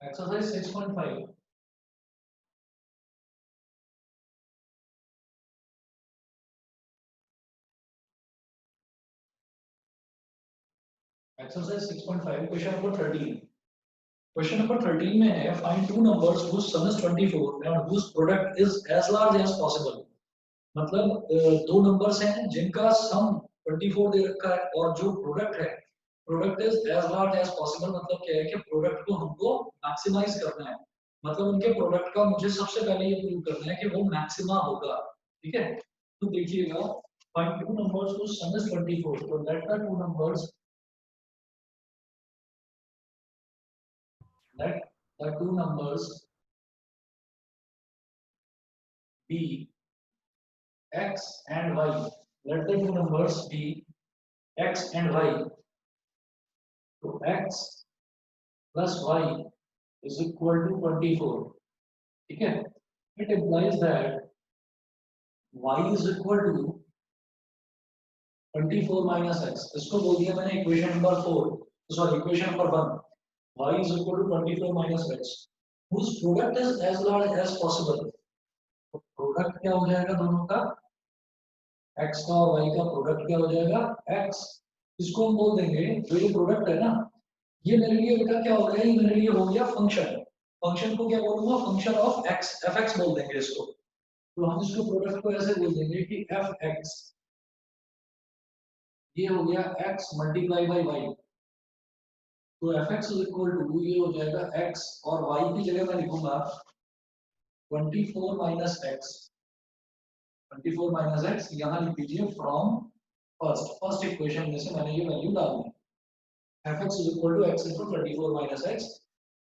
Exercise 6.5 exercise 6.5 question number 13। Question number 13 में है find two numbers whose sum is 24 and whose product is as large as possible। मतलब दो numbers हैं जिनका सम 24 दे रखा है और जो प्रोडक्ट है product is as large as possible. मतलब क्या है कि प्रोडक्ट को हमको मैक्सिमाइज करना है। मतलब उनके प्रोडक्ट का मुझे सबसे पहले ये प्रूव करना है कि वो मैक्सिमा होगा। ठीक है, तो देखिएगा find two numbers whose sum is 24। तो late the two numbers let the two numbers be x and y। Let the two numbers be x and y। So x plus y is equal to 24। ठीक है, it implies that y is equal to 24 minus x। इसको बोल दिया मैंने equation number 4, sorry equation number 1। y is equal to 24 minus x whose product is as large as possible। तो product क्या हो जाएगा दोनों का, x का और y का प्रोडक्ट क्या हो जाएगा x। इसको हम बोल देंगे जो ये प्रोडक्ट है ना, ये मेरे लिए बेटा क्या हो गया, ये मेरे लिए हो गया फंक्शन। फंक्शन को क्या बोलूंगा, फंक्शन ऑफ x, fx बोल देंगे इसको। तो हम इसको प्रोडक्ट को ऐसे बोल देंगे कि fx ये हो गया x मल्टीप्लाई बाई y। तो fx इज इक्वल टू ये हो जाएगा x और y की जगह मैं लिखूंगा 24 माइनस x। 24 माइनस x यहाँ लिख दीजिए फ्रॉम फर्स्ट इक्वेशन में से मैंने ये वैल्यू डाल दी। fx is equal to x into 24 minus x।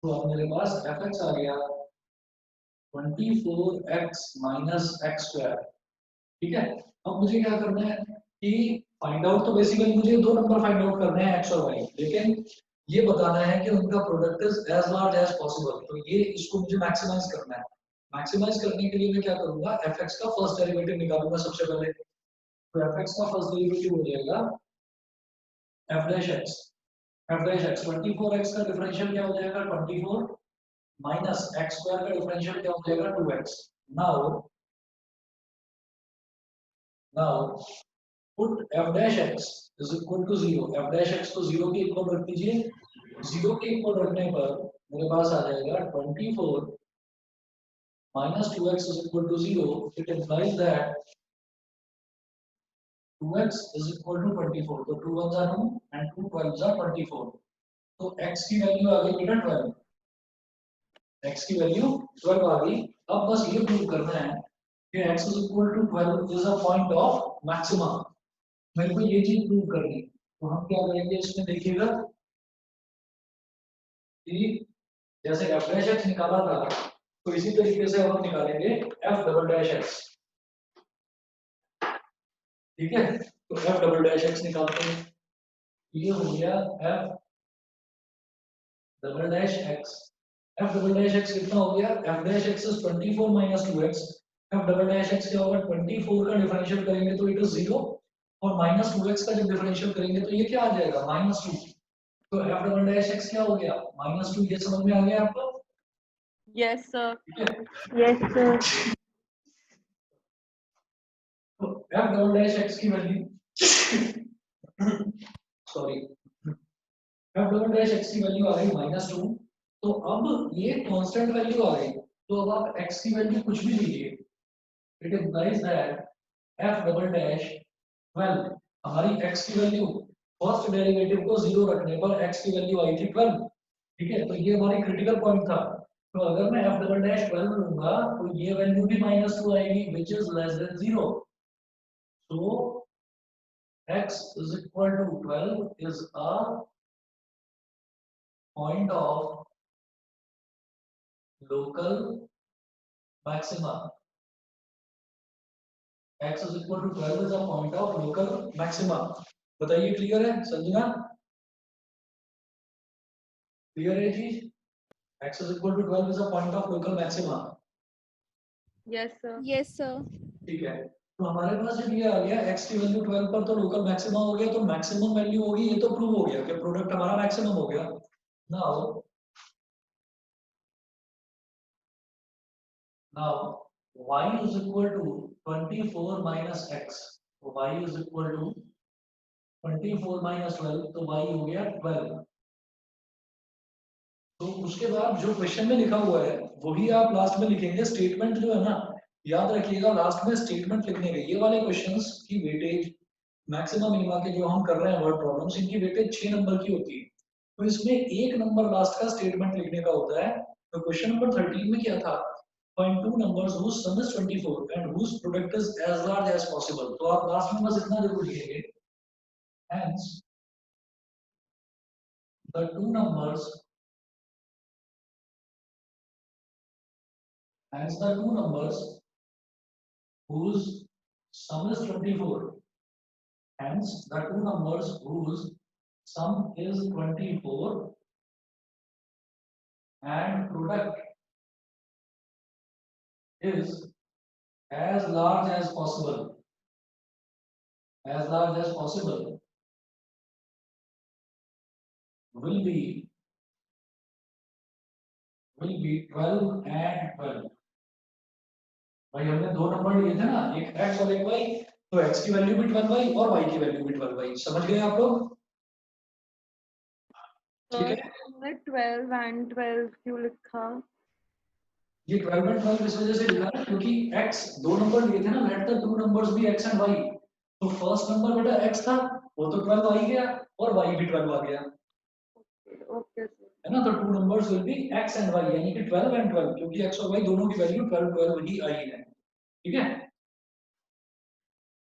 तो अब मेरे पास fx आ गया 24x minus x square। ठीक है, अब मुझे क्या करना है कि फाइंड आउट, तो बेसिकली मुझे दो नंबर फाइंड आउट करने हैं x और y, लेकिन ये बताना है कि उनका product is as large as possible. तो ये इसको मुझे मैक्सिमाइज करना है। मैक्सिमाइज करने के लिए मैं क्या करूंगा, fx का फर्स्ट डेरिवेटिव निकालूंगा सबसे पहले। तो fx का फर्स्ट डेरिवेटिव हो जाएगा f dash x। f dash x 24x का डिफरेंशियल क्या हो जाएगा 24 माइनस x स्क्वायर का डिफरेंशियल क्या हो जाएगा 2x। Now put f dash x is equal to 0। f dash x को 0 के इक्वल रख दीजिए। 0 के इक्वल रखने पर मेरे पास आ जाएगा 24 minus 2x is equal to 0। It implies that 2x is equal to 24। तो 2 1s are 2 and 2 12s are 24। तो x की वैल्यू आ गई बेटा 12। x की वैल्यू 12 आ गई। अब बस ये प्रूव करना है कि x is equal to 12 is a point of maxima। मेरे को ये चीज प्रूव करनी है। तो हम क्या करेंगे इसमें देखिएगा कि जैसे f dash x निकाला था तो इसी तरीके से हम निकालेंगे f डबल डैश x। ठीक है, तो f डबल डैश x निकालते हैं। ये हो गया f double dash x। f double dash x कितना हो गया, f dash x is 24 minus 2x। f double dash x क्या होगा, 24 का डिफरेंशियल करेंगे तो इट इज 0 और माइनस 2x का जब डिफरेंशियल करेंगे तो ये क्या आ जाएगा -2। तो f डबल डैश x क्या हो गया -2। ये समझ में आ गया आपको? Yes sir. Yes sir. तो f डबल डैश x की value sorry f double dash x की वैल्यू आ गई -2। तो अब ये कांस्टेंट वैल्यू आ गई। तो अब आप x की वैल्यू कुछ भी लीजिए, it implies that f double dash 12। हमारी x की वैल्यू फर्स्ट डेरिवेटिव को 0 रखने पर x की वैल्यू आई थी 12। ठीक है, तो ये हमारी क्रिटिकल पॉइंट था। तो अगर मैं f डबल डैश 12 लूंगा तो ये वैल्यू भी -2 आएगी which is less than 0। So x is equal to 12 is a point of local maxima। x is equal to 12 is a point of local maxima। बताइए क्लियर है संजना? क्लियर है जी? x is equal to 12 is a point of local maxima। Yes sir. Yes sir. ठीक है, तो हमारे पास जब ये आ गया x की वैल्यू 12 पर तो लोकल मैक्सिमम हो गया, तो मैक्सिमम वैल्यू होगी, ये तो प्रूव हो गया कि प्रोडक्ट हमारा मैक्सिमम हो गया। Now Now y is equal to 24 minus x, तो y is equal to 24 minus 12, तो y हो गया 12। तो उसके बाद जो क्वेश्चन में लिखा हुआ है वही आप लास्ट में लिखेंगे। स्टेटमेंट जो है ना, याद रखिएगा लास्ट में स्टेटमेंट लिखने के ये वाले क्वेश्चंस की वेटेज मैक्सिमम मिनिमा के जो हम कर रहे हैं वर्ड प्रॉब्लम्स, इनकी वेटेज 6 नंबर की होती है। तो इसमें एक नंबर लास्ट का स्टेटमेंट लिखने का होता है। तो क्वेश्चन नंबर 13 में क्या था, find two numbers whose sum is 24 and whose product is as large as possible। तो आप लास्ट में बस इतना जरूर लिखेंगे, hence the two numbers whose sum is 24, hence the two numbers whose sum is 24 and product is as large as possible, as large as possible will be 12 and 12। भाई हमने दो नंबर लिए थे ना, एक x और एक y, तो x की वैल्यू भी 12y और y की वैल्यू भी 12y। समझ गए आप लोग? ठीक है, तुमने 12 and 12 क्यों लिखा? ये 12 and 12 इस वजह से लिखा है क्योंकि x दो नंबर लिए थे ना, let the two numbers be x and y। तो फर्स्ट नंबर बेटा x था, वो तो 12 आ ही गया और y भी 12 आ गया, ओके सर। है ना। तो two numbers will be x and y, यानी कि 12 एंड 12, क्योंकि x और y दोनों की वैल्यू 12 12 ही आई है। ठीक है,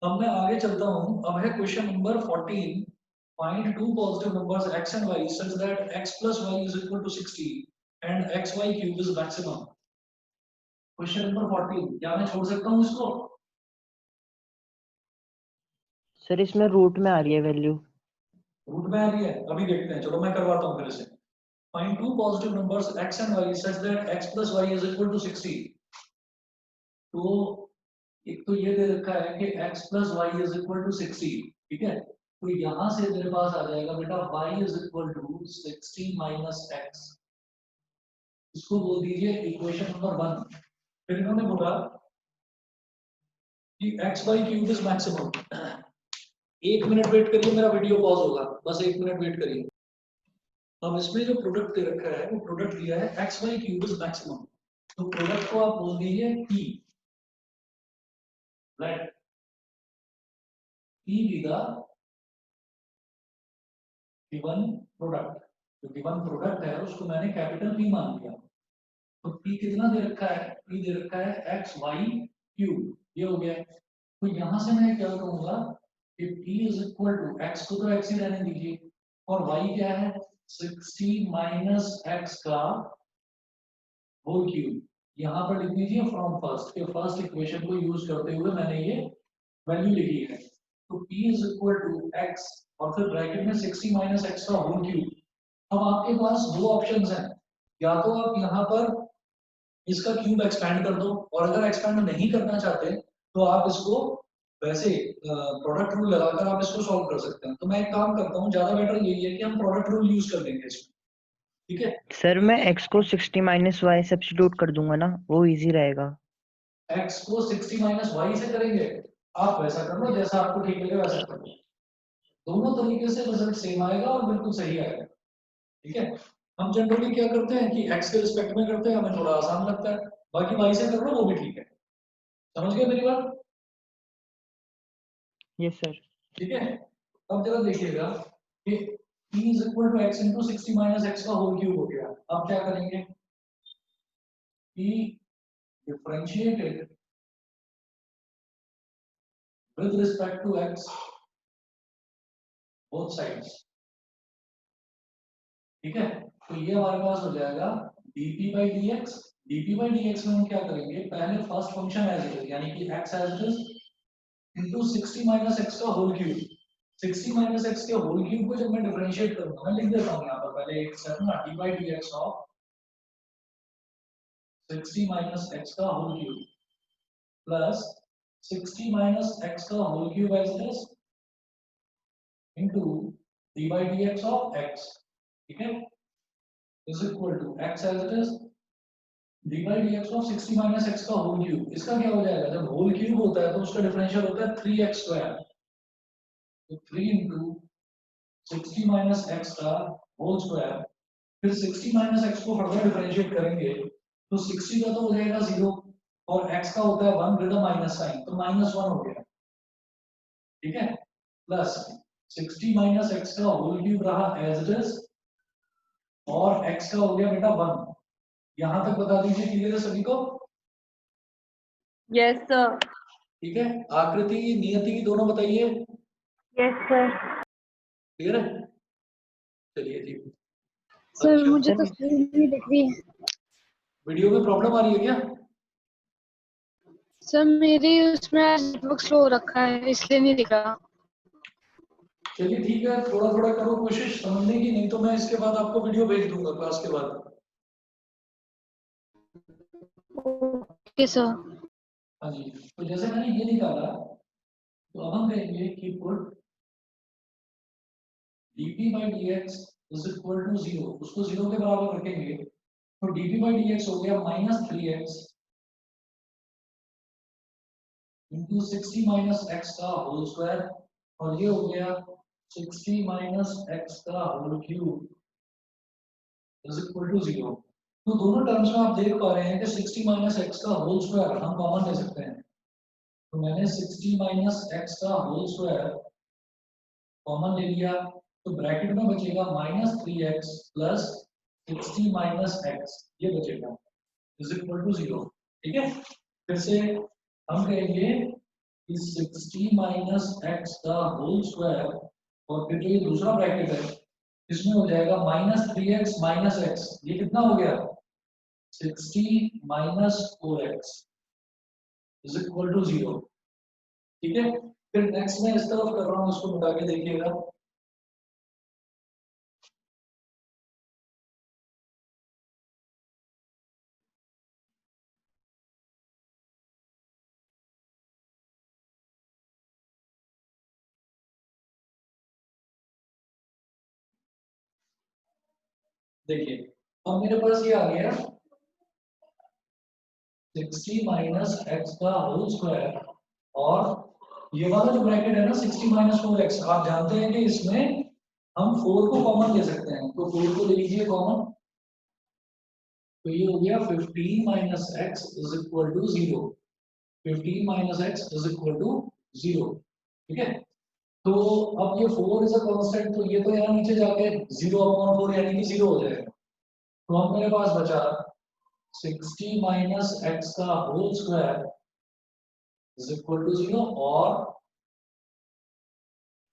अब मैं आगे चलता हूं। अब है question number 14, find two positive numbers x and y such that x plus y is equal to 60 and xy cube is maximum। Question number 14, क्या मैं छोड़ सकता हूं इसको? सर इसमें रूट में आ रही है वैल्यू। रूट में आ रही है, अभी देखते हैं, चलो मैं करवाता हूं फिर से। Find two positive numbers x and y such that x plus y is equal to 60। तो एक तो ये दे रखा है कि x plus y is equal to 60, ठीक है। तो यहां से मेरे पास आ जाएगा बेटा y is equal to 60 minus x, इसको बोल दीजिए इक्वेशन नंबर 1। फिर इन्होंने बोला कि x y cube is maximum. एक मिनट वेट करिए, मेरा वीडियो पॉज होगा, बस एक मिनट वेट करिए। अब इसमें जो प्रोडक्ट दे रखा है वो प्रोडक्ट दिया है x y cube is maximum. तो प्रोडक्ट को आप बोल दीजिए P, right. P be the given product. जो गिवन प्रोडक्ट है उसको मैंने कैपिटल P मान लिया। तो P कितना दे रखा है? P दे रखा है एक्स वाई क्यूब, ये हो गया। तो यहां से मैं क्या करूंगा कि P is equal to x को तो एक्स ही रहने दीजिए, और y क्या है 60 माइनस एक्स का होल क्यूब। यहाँ पर लिख दीजिए फ्रॉम फर्स्ट, के फर्स्ट इक्वेशन को यूज करते हुए मैंने ये वैल्यू लिखी है। तो p is equal to x और फिर ब्रैकेट में 60 माइनस एक्स का होल क्यूब। अब आपके पास दो ऑप्शंस हैं, या तो आप यहाँ पर इसका क्यूब एक्सपैंड कर दो, और अगर एक्सपैंड नहीं करना चाहते तो आप इसको वैसे प्रोडक्ट रूल लगाकर आप इसको सॉल्व कर सकते हैं। तो मैं एक काम करता हूँ, ज्यादा बेटर यही है कि हम प्रोडक्ट रूल यूज कर देंगे इसमें, ठीक है। सर मैं x को 60 माइनस y सब्स्टिट्यूट कर दूंगा ना, वो इजी रहेगा। x को 60 माइनस वाई से करेंगे, आप वैसा कर लो जैसा आपको ठीक लगे वैसा कर लो। दोनों तरीके से रिजल्ट सेम आएगा और बिल्कुल सही आएगा, ठीक है। हम जनरली क्या करते हैं कि x के रिस्पेक्ट में करते हैं, हमें थोड़ा आसान लगता है। बाकी y से कर लो वो भी ठीक है। समझ गए मेरी बात? Yes sir. ठीक है। अब जरा देखिएगा कि p is equal to x into 60 minus x का होल क्यूब हो गया। अब क्या करेंगे, p differentiated with respect to x both sides, ठीक है। तो ये हमारे पास हो जाएगा dp by dx। dp by dx में हम क्या करेंगे, पहले first function as it is, यानी कि x as it is into 60 minus x का होल क्यूब। 60 minus x के होल क्यूब को जब मैं डिफरेंशिएट करूंगा, मैं लिख देता हूं यहाँ पर पहले एक स्टेप ना, d by dx of 60 minus x का whole cube plus 60 minus x का whole cube as it is into d by dx of x, ठीक है, is equal to x as it is D by d x of 60 minus x का whole cube, इसका क्या हो जाएगा, जब whole cube होता है तो उसका डिफरेंशियल होता है 3x स्क्वायर, तो 3 इंटू 60 माइनस एक्स का होल स्क्वायर, फिर 60 माइनस एक्स को फर्दर डिफरेंशिएट करेंगे तो 60 का तो हो जाएगा 0 और x का होता है 1 विद माइनस साइन, तो -1 हो गया, ठीक है, प्लस 60 माइनस एक्स का होल क्यूब रहा एज इट इज और x का हो गया बेटा 1। यहां तक बता दीजिए, क्लियर है सभी को? Yes, sir. ठीक है, आकृति नियति दोनों बताइए, Yes, sir. क्लियर है? चलिए जी। सर अच्छा, मुझे तो स्क्रीन नहीं दिख रही है। वीडियो में प्रॉब्लम आ रही है क्या? सर मेरी उसमें नेटवर्क स्लो हो रखा है इसलिए नहीं दिख रहा। चलिए ठीक है, थोड़ा थोड़ा करो कोशिश समझने की, नहीं तो मैं इसके बाद आपको वीडियो भेज दूंगा क्लास के बाद। Okay sir. हाँ जी, तो जैसे मैंने ये निकाला, तो अब हम कहेंगे कि put dp by dx is equal to 0, उसको 0 के बराबर रखेंगे, तो dp by dx हो गया -3x इंटू 60 माइनस एक्स का होल स्क्वायर, और ये हो गया 60 माइनस एक्स का whole cube is equal to 0। तो दोनों टर्म्स में आप देख पा रहे हैं कि 60 माइनस एक्स का होल स्क्वायर हम कॉमन ले सकते हैं, तो मैंने 60 माइनस एक्स का होल स्क्वायर कॉमन ले लिया, तो ब्रैकेट में बचेगा -3x प्लस 60 माइनस एक्स, ये बचेगा इज इक्वल टू 0, ठीक है। फिर से हम कहेंगे कि 60 माइनस एक्स का होल स्क्वायर, और फिर जो ये दूसरा ब्रैकेट है इसमें हो जाएगा -3x माइनस एक्स, ये कितना हो गया 60 minus 4x is equal to 0, ठीक है। फिर नेक्स्ट में इस तरफ कर रहा हूं, इसको मिटा के देखिएगा, देखिए अब मेरे पास ये आ गया 60 माइनस एक्स का होल स्क्वायर, और ये वाला जो ब्रैकेट है ना 60 माइनस 4x, आप जानते हैं कि इसमें हम 4 को कॉमन ले सकते हैं, तो 4 को ले लीजिए कॉमन, तो ये हो गया 15 minus x is equal to 0, 15 minus x is equal to 0, ठीक है। तो अब ये 4 इज अ कांस्टेंट, तो ये तो यहाँ नीचे जाके 0/4 यानी कि 0 हो जाएगा, तो अब मेरे पास बचा 60 माइनस एक्स का whole square is equal to 0 और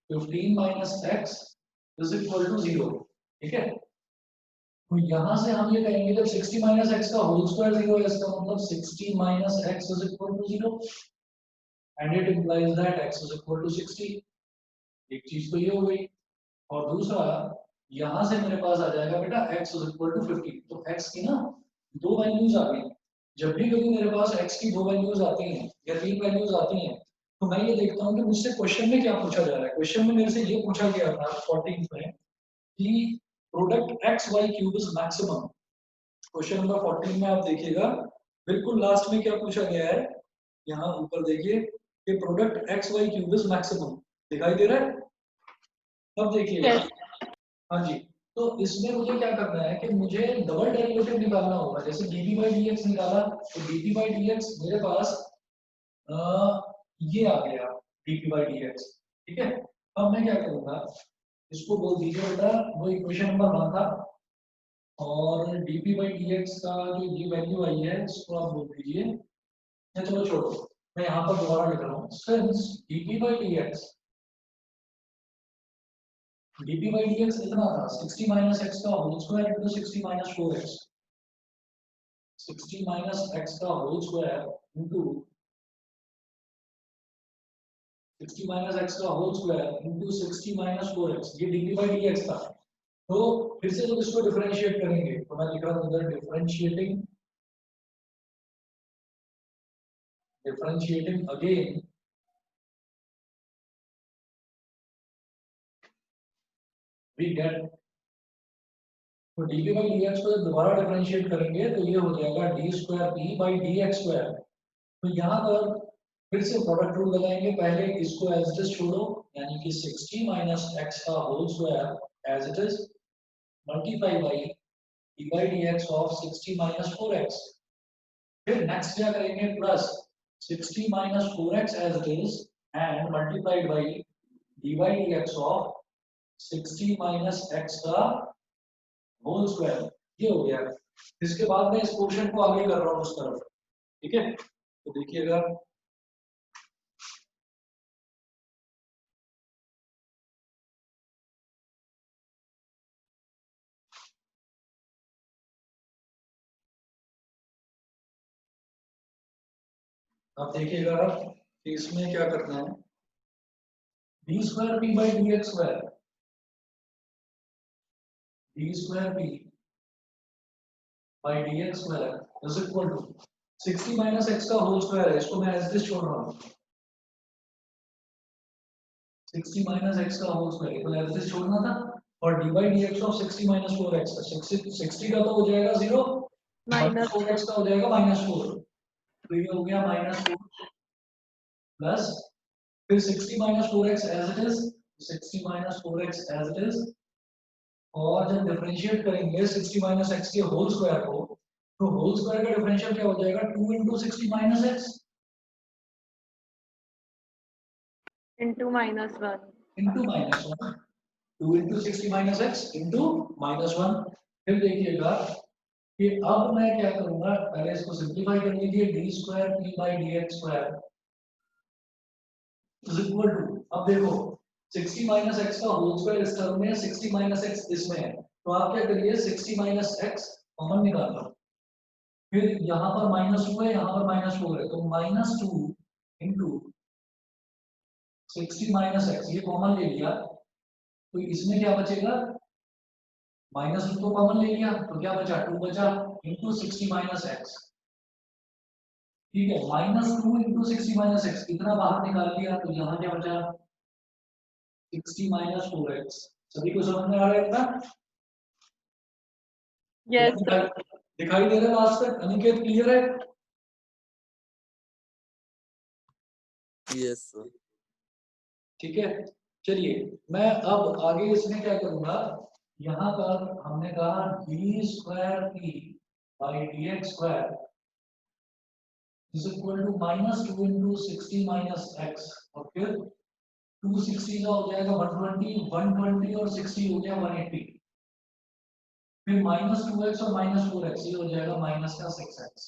15 minus x is equal to 0, ठीक है। तो यहां से हम ये कहेंगे जब 60 माइनस एक्स का होल स्क्वायर 0 है, इसका मतलब 60 minus x is equal to 0 and it implies that x is equal to 60। एक चीज तो ये हो गई, और दूसरा यहां से मेरे पास आ जाएगा बेटा x इज इक्वल टू 50, तो x की ना दो वैल्यूज आ गई। जब भी कभी मेरे पास x की दो वैल्यूज आती हैं या तीन वैल्यूज आती हैं, तो मैं ये देखता हूँ कि मुझसे क्वेश्चन में क्या पूछा जा रहा है। क्वेश्चन में मेरे से ये पूछा गया था 14 में कि product x y cube is maximum. Question number 14 में आप देखिएगा बिल्कुल लास्ट में क्या पूछा गया है, यहाँ ऊपर देखिए कि product x y cube is maximum, दिखाई दे रहा है? अब देखिएगा, Yes. हाँ जी, तो इसमें मुझे क्या करना है कि मुझे डबल डेरिवेटिव निकालना होगा। जैसे dp by dx निकाला, तो dp by dx मेरे पास ये आ गया dp by dx, ठीक है। अब मैं क्या करूंगा, इसको बोल दीजिए बेटा वो इक्वेशन नंबर 1 था, और dp by dx का जो ये वैल्यू आई है इसको आप बोल दीजिए, या चलो छोड़ो, मैं यहाँ पर दोबारा लिख रहा हूँ, since dp by dx dp by dx कितना था 60 माइनस एक्स का whole square into 60 minus 4x, 60 minus x का whole square into 60 minus x का whole square into 60 minus 4x, ये dp by dx था। तो फिर से जब इसको डिफरेंशिएट करेंगे तो मैं लिख रहा हूं इधर डिफरेंशिएटिंग अगेन we get तो dp by dx को जब दोबारा डिफरेंशिएट करेंगे तो ये हो जाएगा d square p by dx square. तो यहाँ पर फिर से प्रोडक्ट रूल लगाएंगे, पहले इसको एज इट इज छोड़ो, यानी कि 60 माइनस एक्स का whole square as it is multiply by d by d x of 60 minus 4x। फिर नेक्स्ट क्या करेंगे, plus 60 minus 4x as it is and multiplied by d by d x of 60 minus x का whole square. ये हो गया। इसके बाद मैं इस क्वेश्चन को आगे कर रहा हूँ उस तरफ, ठीक है। तो देखिएगा, आप देखिएगा कि इसमें क्या करना है, d square p by d x square, d square p by d x square is equal to 60 minus x का होल स्क्वायर है, इसको मैं एज इट छोड़ रहा हूँ। 60 माइनस एक्स का होल स्क्वायर को एज इट छोड़ना था, और d by d x of 60 minus 4x का 60 का तो हो जाएगा 0, माइनस 4x का हो जाएगा -4, तो ये हो गया -4 प्लस फिर 60 minus 4x as it is, 60 minus 4x as it is, और जब डिफरेंशिएट करेंगे 60 माइनस x के होल स्क्वायर को, तो होल स्क्वायर का डिफरेंशियल क्या हो जाएगा, 2 into 60 minus x into -1 into -1, 2 into 60 minus x into -1। फिर देखिएगा कि अब मैं क्या करूंगा, पहले इसको सिंपलीफाई कर लीजिए, d square p by d x square is equal to, अब देखो 60 माइनस एक्स का होल स्क्वायर इस टर्म में है, 60 माइनस एक्स इसमें है, तो आप क्या करिए 60 माइनस एक्स कॉमन निकाल लो, फिर यहाँ पर -2 है, यहाँ पर -4 है, तो -2 इंटू 60 माइनस एक्स, ये कॉमन ले लिया, तो इसमें क्या बचेगा, -2 तो कॉमन ले लिया, तो क्या बचा, 2 बचा इंटू 60 माइनस एक्स, ठीक है। -2 इंटू 60 माइनस एक्स इतना बाहर निकाल लिया, तो यहाँ क्या बचा 60 माइनस 4x। सभी को समझ में आ रहा है ना? yes sir. दिखाई दे रहा है लास्ट तक, अनिकेत क्लियर है? Yes sir. ठीक है, चलिए मैं अब आगे इसमें क्या करूंगा, यहाँ पर हमने कहा d square p by d x square is equal to -2 into 60 minus x, और फिर 260 का हो जाएगा 120, 120 और 60 हो गया 180, फिर -2x और -4x, ये हो जाएगा माइनस का 6x।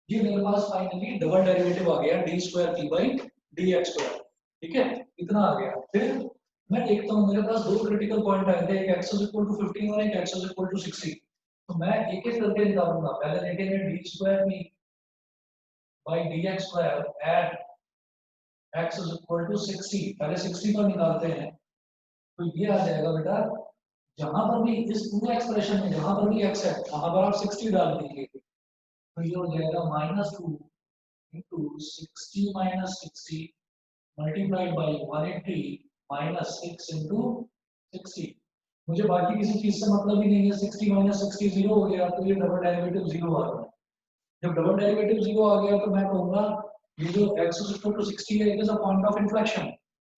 ये मेरे पास फाइनली डबल डेरिवेटिव आ गया D square p by d x square, ठीक है, इतना आ गया। फिर मैं देखता हूँ, मेरे पास दो क्रिटिकल पॉइंट आए थे, एक x इज इक्वल टू 15 और एक x इज इक्वल टू 60, तो मैं एक एक करके निकालूंगा। पहले देखेंगे d square p by d x square at x is equal to 60, पहले 60 पर निकालते हैं, तो ये आ जाएगा बेटा, जहां पर भी इस पूरे एक्सप्रेशन में जहां पर भी x है वहां पर आप 60 डाल दीजिए, तो ये हो जाएगा -2 into 60 minus 60 multiplied by 180 minus 6 into 60। मुझे बाकी किसी चीज से मतलब ही नहीं है, 60 minus 60 0 हो गया, तो ये डबल डेरिवेटिव 0 आ गया। जब डबल डेरिवेटिव 0 आ गया तो मैं कहूंगा ये जो x is equal to 60 है, it is a point of inflection,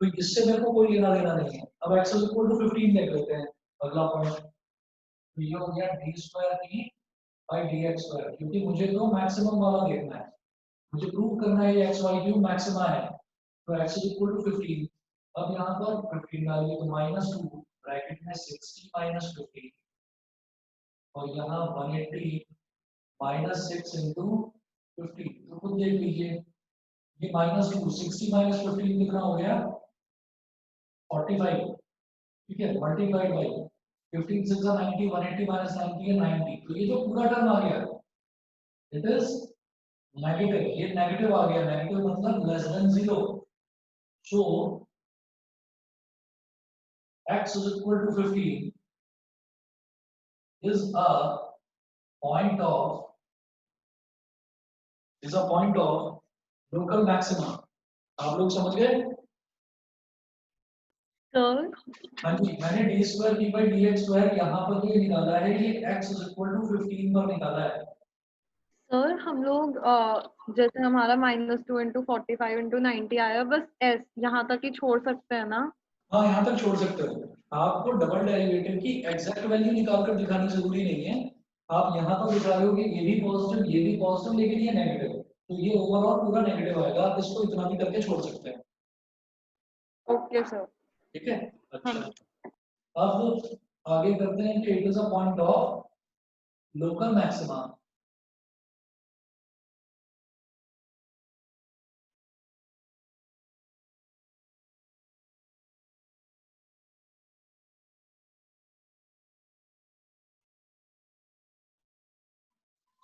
तो इससे मेरे को कोई लेना देना नहीं है। अब x is equal to 15 देख लेते हैं, अगला पॉइंट, तो ये हो गया d square p by dx square, क्योंकि मुझे तो मैक्सिमम वाला देखना है, मुझे प्रूव करना है ये एक्स वाई क्यूब मैक्सिमा है, तो x इज इक्वल टू 15। अब यहाँ पर 15 डालिए, तो -2 ब्रैकेट में 60 माइनस 15 और यहाँ 180 माइनस 6 इंटू 15, तो खुद देख लीजिए, ये -2 60 माइनस 15 कितना हो गया 45, ठीक है, मल्टीप्लाइड बाई 15 6 90, 180 माइनस 90 है 90, तो ये जो पूरा टर्म आ गया इट इज नेगेटिव, ये नेगेटिव आ गया, नेगेटिव मतलब less than 0, so x is equal to 15 is a point of local maxima। आप लोग समझ गए? सर हाँ जी, मैंने D square D by d x square यहाँ पर ये निकाला है, ये x इज इक्वल टू 15 पर निकाला है। सर हम लोग जैसे हमारा -2 इंटू 45 इंटू 90 आया, बस s यहाँ तक ही छोड़ सकते हैं ना? हाँ, यहाँ तक छोड़ सकते हो। आपको डबल डेरिवेटिव की एग्जैक्ट वैल्यू निकाल कर दिखानी जरूरी नहीं है। आप यहाँ पर दिखा रहे हो कि ये भी पॉजिटिव, ये भी पॉजिटिव, लेकिन ये नेगेटिव है, तो ये ओवरऑल पूरा नेगेटिव आएगा। आप इसको इतना भी करके छोड़ सकते हैं। Okay sir. ठीक है, हाँ अच्छा। जी। अब आगे करते हैं कि it is a point of local maxima.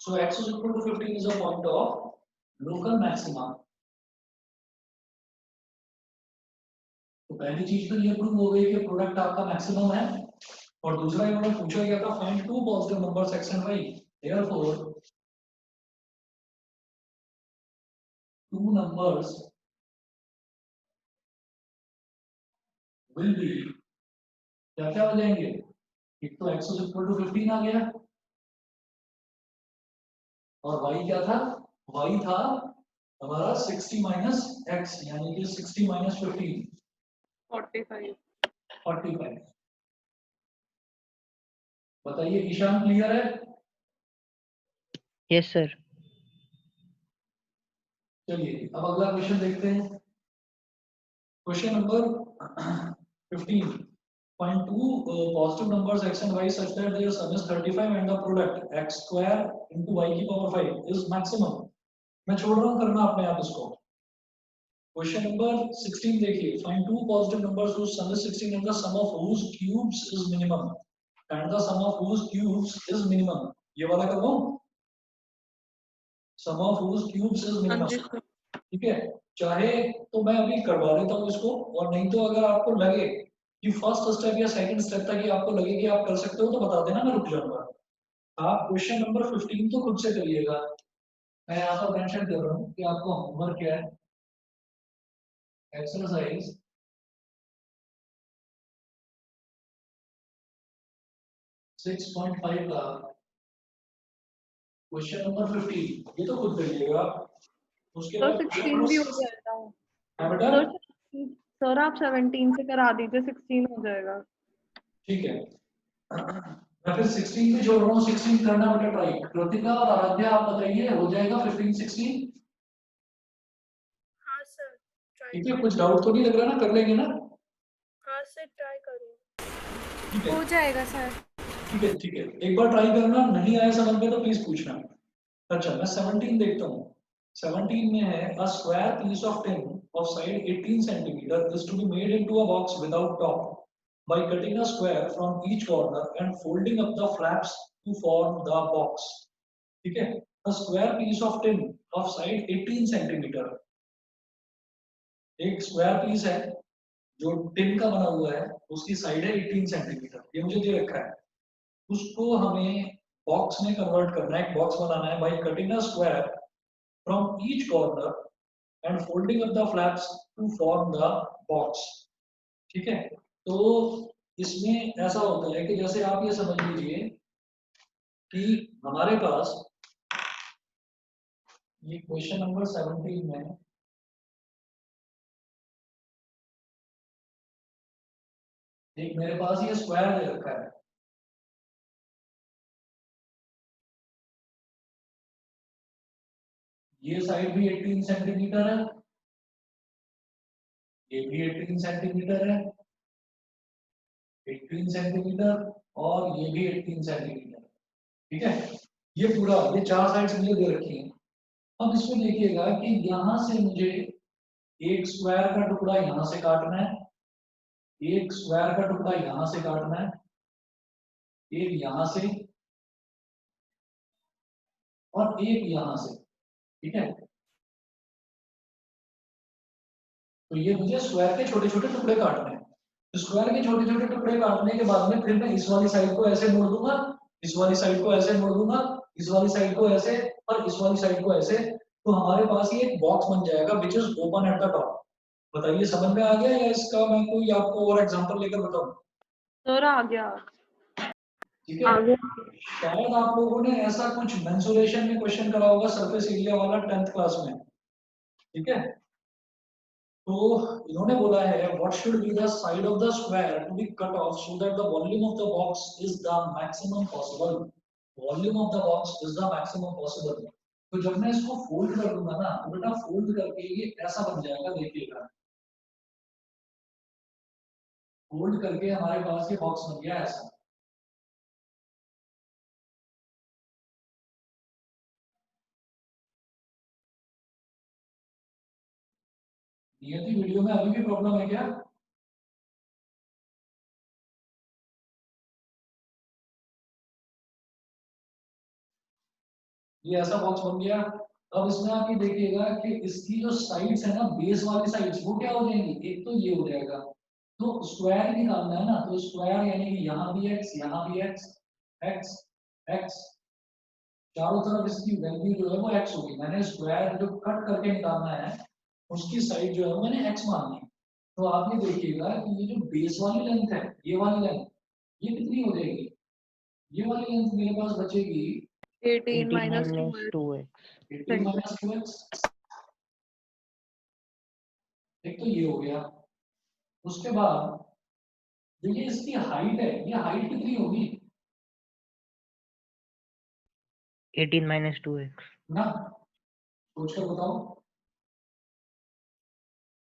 So x is equal to 15 is a point of local maxima. तो पहली चीज तो ये प्रूव हो गई कि प्रोडक्ट आपका मैक्सिमम है। और दूसरा इन्होंने पूछा गया था find two positive numbers x and y. Therefore, two numbers will be क्या क्या हो जाएंगे? एक तो x is equal to 15 आ गया और y क्या था? y था हमारा 60 माइनस x, यानी कि 60 माइनस 15 45। 45। बताइए ईशान, क्लियर है? Yes sir. चलिए अब अगला क्वेश्चन देखते हैं। Question number 15. Find two positive numbers x and y such that their sum is 35 and the product x square into y की power 5 is maximum. मैं छोड़ रहा हूँ करना अपने आप इसको। क्वेश्चन नंबर 16 देखिए। Find two positive numbers whose sum is 16 and the sum of whose cubes is minimum. And the sum of whose cubes is minimum. ये वाला कर लो। Sum of whose cubes is हाँ minimum. जी sir. ठीक है, चाहे तो मैं अभी करवा देता हूँ इसको, और नहीं तो अगर आपको लगे कि फर्स्ट स्टेप या सेकंड स्टेप तक ही आपको लगे कि आप कर सकते हो तो बता देना, मैं रुक जाऊंगा। आप क्वेश्चन नंबर 15 तो खुद से करिएगा। मैं यहाँ पर मेंशन कर रहा हूँ कि आपका होमवर्क क्या है। एक्सरसाइज 6.5 का क्वेश्चन नंबर 15 ये तो खुद करिएगा। उसके सर बाद 16 भी हो जाएगा। हाँ बेटा, सर सर आप 17 से करा दीजिए, 16 हो जाएगा। ठीक है। मैं फिर 16 पे जोड़ रहा हूँ, 16 करना बेटा ट्राई। कृतिका और आराध्या आप बताइए, हो जाएगा 15 16? हाँ सर, ट्राई ठीक है, कुछ डाउट तो नहीं लग रहा ना, कर लेंगे ना? हाँ सर, ट्राई करूँ। ठीक है, हो जाएगा सर। ठीक है, ठीक है, एक बार ट्राई करना, नहीं आया समझ में तो प्लीज पूछना। अच्छा, मैं 17 देखता हूँ। 17 में है a square piece of tin of side 18 centimeter is to be made into a box without top by cutting a square from each corner and folding up the flaps to form the box. ठीक है, a square piece of tin of side 18 centimeter, एक square piece है जो tin का बना हुआ है, उसकी साइड है 18 सेंटीमीटर, ये मुझे दे रखा है। उसको हमें बॉक्स में कन्वर्ट करना है, एक बॉक्स बनाना है by cutting a square from each corner and folding up the flaps to form the box. ठीक है, तो इसमें ऐसा होता है कि जैसे आप ये समझ लीजिए कि हमारे पास ये क्वेश्चन नंबर 17 में एक मेरे पास ये स्क्वायर दे रखा है। ये साइड भी 18 सेंटीमीटर है, ये भी 18 सेंटीमीटर है, 18 सेंटीमीटर, और ये भी 18 सेंटीमीटर। ठीक है, ये पूरा ये चार साइड्स मुझे दे रखी हैं। अब इसमें देखिएगा कि यहां से मुझे एक स्क्वायर का टुकड़ा यहां से काटना है, एक स्क्वायर का टुकड़ा यहां से काटना है, एक यहां से और एक यहां से। ठीक है, तो ये मुझे स्क्वायर के छोटे छोटे टुकड़े काटने हैं। स्क्वायर के छोटे छोटे टुकड़े काटने के बाद में फिर मैं इस वाली साइड को ऐसे मोड़ दूंगा, इस वाली साइड को ऐसे मोड़ दूंगा, इस वाली साइड को ऐसे और इस वाली साइड को ऐसे। तो हमारे पास ये एक बॉक्स बन जाएगा which is open at the top. बताइए समझ में आ गया या इसका मैं कोई आपको और एग्जांपल लेकर बताऊं? सर आ गया। ठीक है, शायद आप लोगों ने ऐसा कुछ मेंसुरेशन में क्वेश्चन करा होगा सरफेस एरिया वाला 10th क्लास में। ठीक है, तो इन्होंने बोला है what should be the side of the square to be cut off so that the volume of the box is the maximum possible. Volume of the box is the maximum possible. तो जब मैं इसको fold कर दूंगा ना तो बेटा fold करके ये ऐसा बन जाएगा, देखिएगा फोल्ड करके हमारे पास ये बॉक्स बन गया ऐसा। नियति वीडियो में अभी भी प्रॉब्लम है क्या? ये ऐसा बॉक्स बन गया। अब इसमें आप ये देखिएगा कि इसकी जो साइड्स है ना, बेस वाली साइड्स, वो क्या हो जाएंगी? एक तो ये हो जाएगा, तो स्क्वायर ही निकालना है ना, तो स्क्वायर यानी कि यहाँ भी एक्स, यहाँ भी एक्स, एक्स एक्स, चारों तरफ इसकी वैल्यू जो है वो एक्स होगी। मैंने स्क्वायर जो कट करके निकालना है उसकी साइड जो है मैंने एक्स मान ली। तो आप ये देखिएगा कि ये जो बेस वाली लेंथ है, ये वाली लेंथ, ये कितनी हो जाएगी? ये वाली लेंथ मेरे पास बचेगी 18 minus 2x। 18 minus 2x। एक तो ये हो गया। उसके बाद जो ये इसकी हाइट है, ये हाइट कितनी होगी 18 minus 2x। ना? सोचकर बताओ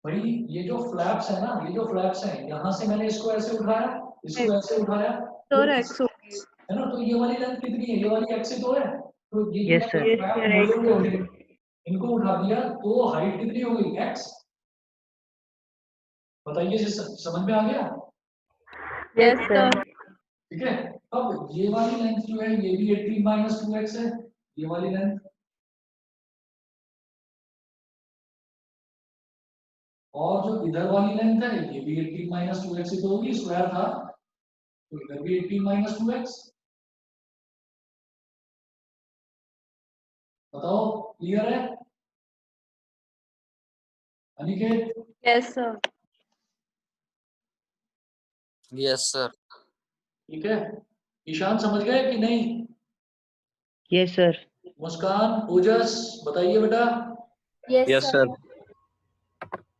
भाई। ये जो फ्लैप्स है ना, ये जो फ्लैप्स है, यहाँ से मैंने इसको ऐसे उठाया, इसको ऐसे उठाया, तो सर एक्स होगी। है ना, तो ये वाली लेंथ कितनी है? ये वाली एक्स तो है। तो ये जो Yes, sir. मैंने फ्लैप बोले हुए थे इनको उठा दिया, तो हाइट कितनी हो गई? एक्स। बताइए जी, समझ में आ गया? Yes sir. ठीक है, अब ये वाली लेंथ जो है ये भी 18 माइनस 2x है, ये वाली लेंथ। और जो इधर वाली लेंथ है ये भी 18 माइनस 2x ही तो होगी, स्क्वायर था तो इधर भी 18 माइनस 2x। बताओ क्लियर है Aniket? Yes sir. Yes sir. ठीक है, ईशान समझ गए कि नहीं? Yes, sir. मुस्कान, ओजस, बताइए बेटा। Yes sir.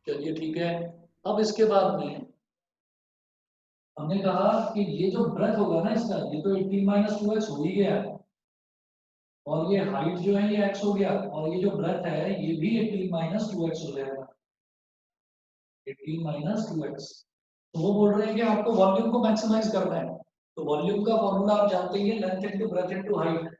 चलिए ठीक है। अब इसके बाद में हमने कहा कि ये जो ब्रेथ होगा ना इसका, ये तो 18 माइनस 2x हो ही गया, और ये हाइट जो है ये x हो गया, और ये जो ब्रेथ है ये भी 18 माइनस 2x हो जाएगा, 18 माइनस 2x। तो वो बोल रहे हैं कि आपको वॉल्यूम को मैक्सिमाइज करना है, तो वॉल्यूम का फॉर्मूला आप जानते ही हैं, length into breadth into height.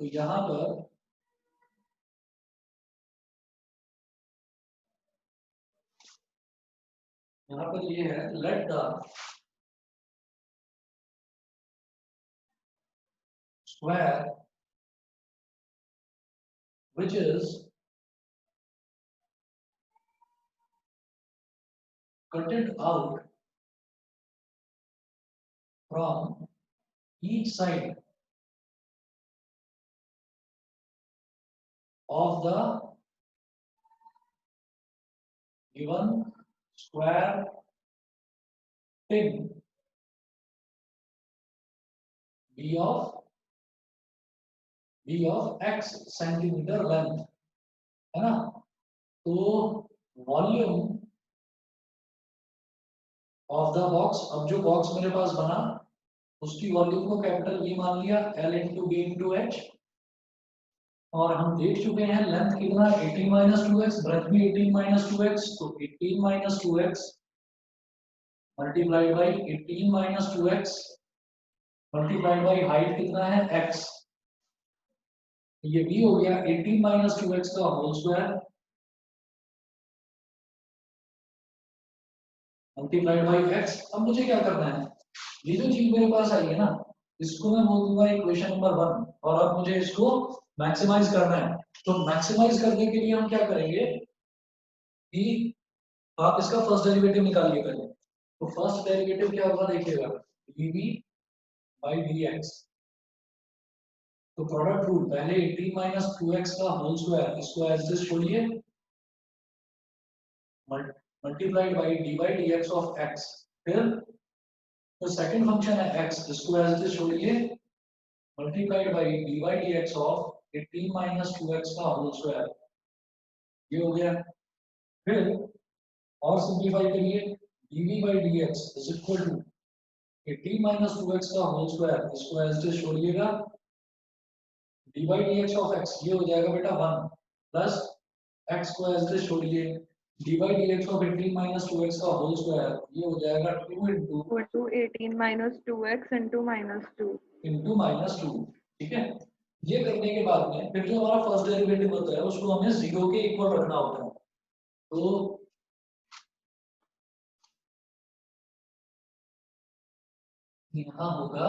तो यहां पर ये है, let the square which is cutted out from each side of the given square tin b of x centimetre length, है ना? तो वॉल्यूम ऑफ द बॉक्स, अब जो बॉक्स मेरे पास बना उसकी वॉल्यूम को कैपिटल V मान लिया, L into b into h. और हम देख चुके हैं लेंथ कितना, 18 माइनस 2x, ब्रेथ भी 18 माइनस 2x, तो 18 minus 2x multiplied by 18 minus 2x multiplied by height कितना है x, ये भी हो गया 18 माइनस 2x का whole square multiplied by x। अब मुझे क्या करना है, ये जो चीज मेरे पास आई है ना, इसको मैं बोल दूंगा इक्वेशन नंबर 1, और अब मुझे इसको मैक्सिमाइज करना है। तो मैक्सिमाइज करने के लिए हम क्या करेंगे कि आप इसका फर्स्ट डेरिवेटिव निकालिए पहले। तो फर्स्ट डेरिवेटिव क्या होगा देखिएगा, dv बाई dx। तो प्रोडक्ट रूल पहले 18 माइनस 2x का होल स्क्वायर, इसको एज दिस छोड़िए, multiplied by d by dx of x। फिर तो सेकंड फंक्शन है x, इसको एज दिस छोड़िए, multiplied by d by dx of 18 minus 2x का होल स्क्वायर। ये हो गया। फिर और सिंपलीफाई करिए, dv by dx is equal to 18 minus 2x का होल स्क्वायर, इसको एज दिस छोड़िएगा, d by dx of x, ये हो जाएगा बेटा 1 प्लस x को एज दिस छोड़िए, d by dx of 18 minus 2x का होल स्क्वायर, ये हो जाएगा 2 into 18 minus 2x into -2 into -2। ठीक है, ये करने के बाद में फिर जो हमारा फर्स्ट डेरिवेटिव होता है उसको हमें 0 के इक्वल रखना होता है। तो यहाँ होगा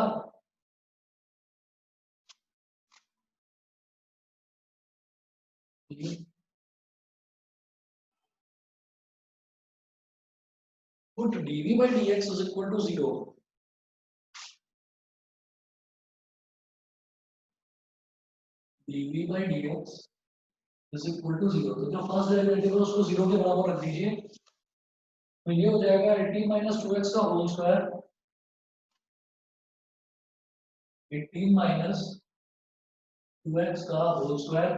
put dv by dx is equal to 0। dv by dx is equal to 0। तो जो फर्स्ट डेरिवेटिव है उसको 0 के बराबर रख दीजिए। तो ये हो जाएगा 18 माइनस 2x का होल स्क्वायर, 18 माइनस 2x का होल स्क्वायर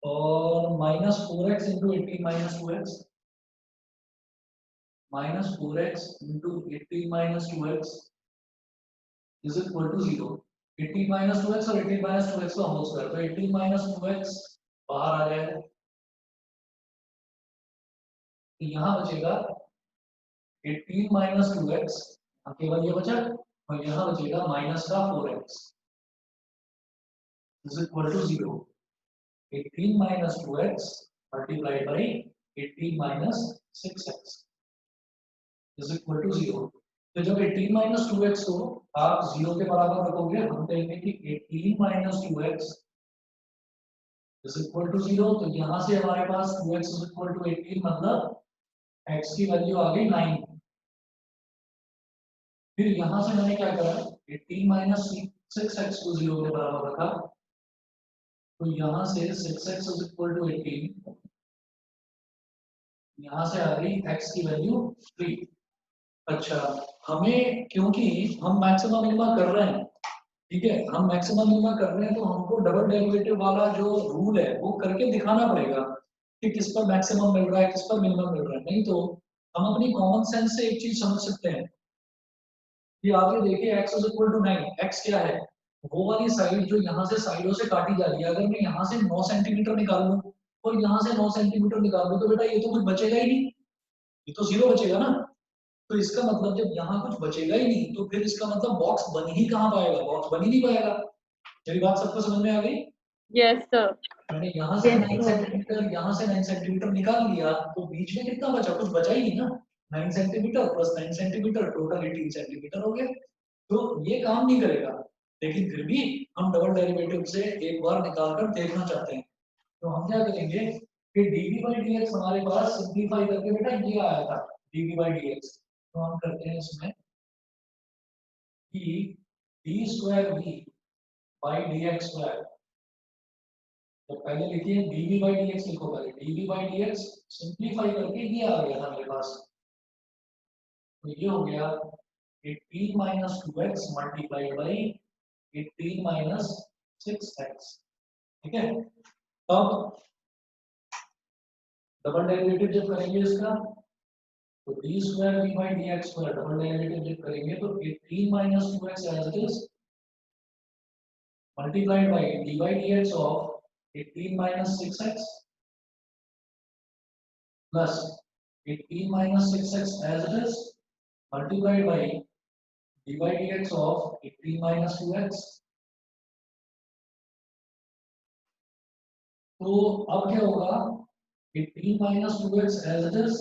और minus 4x into 18 minus 2x, minus 4x into 18 minus 2x is equal to 0। 18 minus 2x और 18 माइनस 2x का होल स्क्वायर, तो 18 माइनस 2x बाहर आ जाएगा, तो यहाँ बचेगा 18 माइनस 2x, केवल ये बचा, और यहाँ बचेगा माइनस का 4x is equal to 0। 18 minus 2x multiplied by 18 minus 6x is equal to 0। तो जब 18 माइनस 2x को आप 0 के बराबर रखोगे, हम कहेंगे कि 18 minus 2x is equal to 0। तो यहाँ से हमारे पास 2x इज इक्वल टू 18, मतलब x की वैल्यू आ गई 9। फिर यहाँ से मैंने क्या करा, 18 माइनस 6x को 0 के बराबर रखा, तो यहाँ से 6x इज इक्वल टू 18, यहाँ से आ गई x की वैल्यू 3। अच्छा, हमें क्योंकि हम मैक्सिमम मिनिमम कर रहे हैं, ठीक है, हम मैक्सिमम मिनिमम कर रहे हैं, तो हमको डबल डेरिवेटिव वाला जो रूल है वो करके दिखाना पड़ेगा कि किस पर मैक्सिमम मिल रहा है, किस पर मिनिमम मिल रहा है। नहीं तो हम अपनी कॉमन सेंस से एक चीज समझ सकते हैं कि आप ये देखिए x is equal to 9, x क्या है, वो वाली साइड जो यहाँ से साइडों से काटी जा रही है, अगर मैं यहाँ से 9 सेंटीमीटर निकाल लूँ और यहाँ से 9 सेंटीमीटर निकाल लूँ, तो बेटा ये तो कुछ बचेगा ही नहीं, ये तो 0 बचेगा ना। तो इसका मतलब जब यहाँ कुछ बचेगा ही नहीं, तो फिर इसका मतलब बॉक्स बन ही कहाँ पाएगा, बॉक्स बन ही नहीं पाएगा। मेरी बात सबको समझ में आ गई? yes sir मैंने यहाँ से 9 सेंटीमीटर, यहाँ से 9 सेंटीमीटर निकाल लिया, तो बीच में कितना बचा, कुछ बचा ही नहीं ना। 9 centimetre plus 9 centimetre total 18 centimetre हो गया। तो ये काम नहीं करेगा, लेकिन फिर भी हम डबल डेरिवेटिव से एक बार निकाल कर देखना चाहते हैं। तो हम क्या करेंगे कि dv by dx हमारे पास सिंपलीफाई करके बेटा ये आया था dv by dx। तो हम करते हैं इसमें कि d square v by dx square, तो पहले लिखिए dv by dx लिखो, पहले dv by dx सिंपलीफाई करके ये आ गया था मेरे पास, तो ये हो गया 18 minus 2x multiplied by 18 minus 6x। ठीक है, अब डबल डेरिवेटिव जब करेंगे इसका, तो d square v by dx square double derivative जब करेंगे तो 18 minus 2x as it is multiplied by d by dx of 18 minus 6x plus 18 minus 6x as it is multiplied by d by dx of 18 minus 2x। तो अब क्या होगा, 18 minus 2x as it is,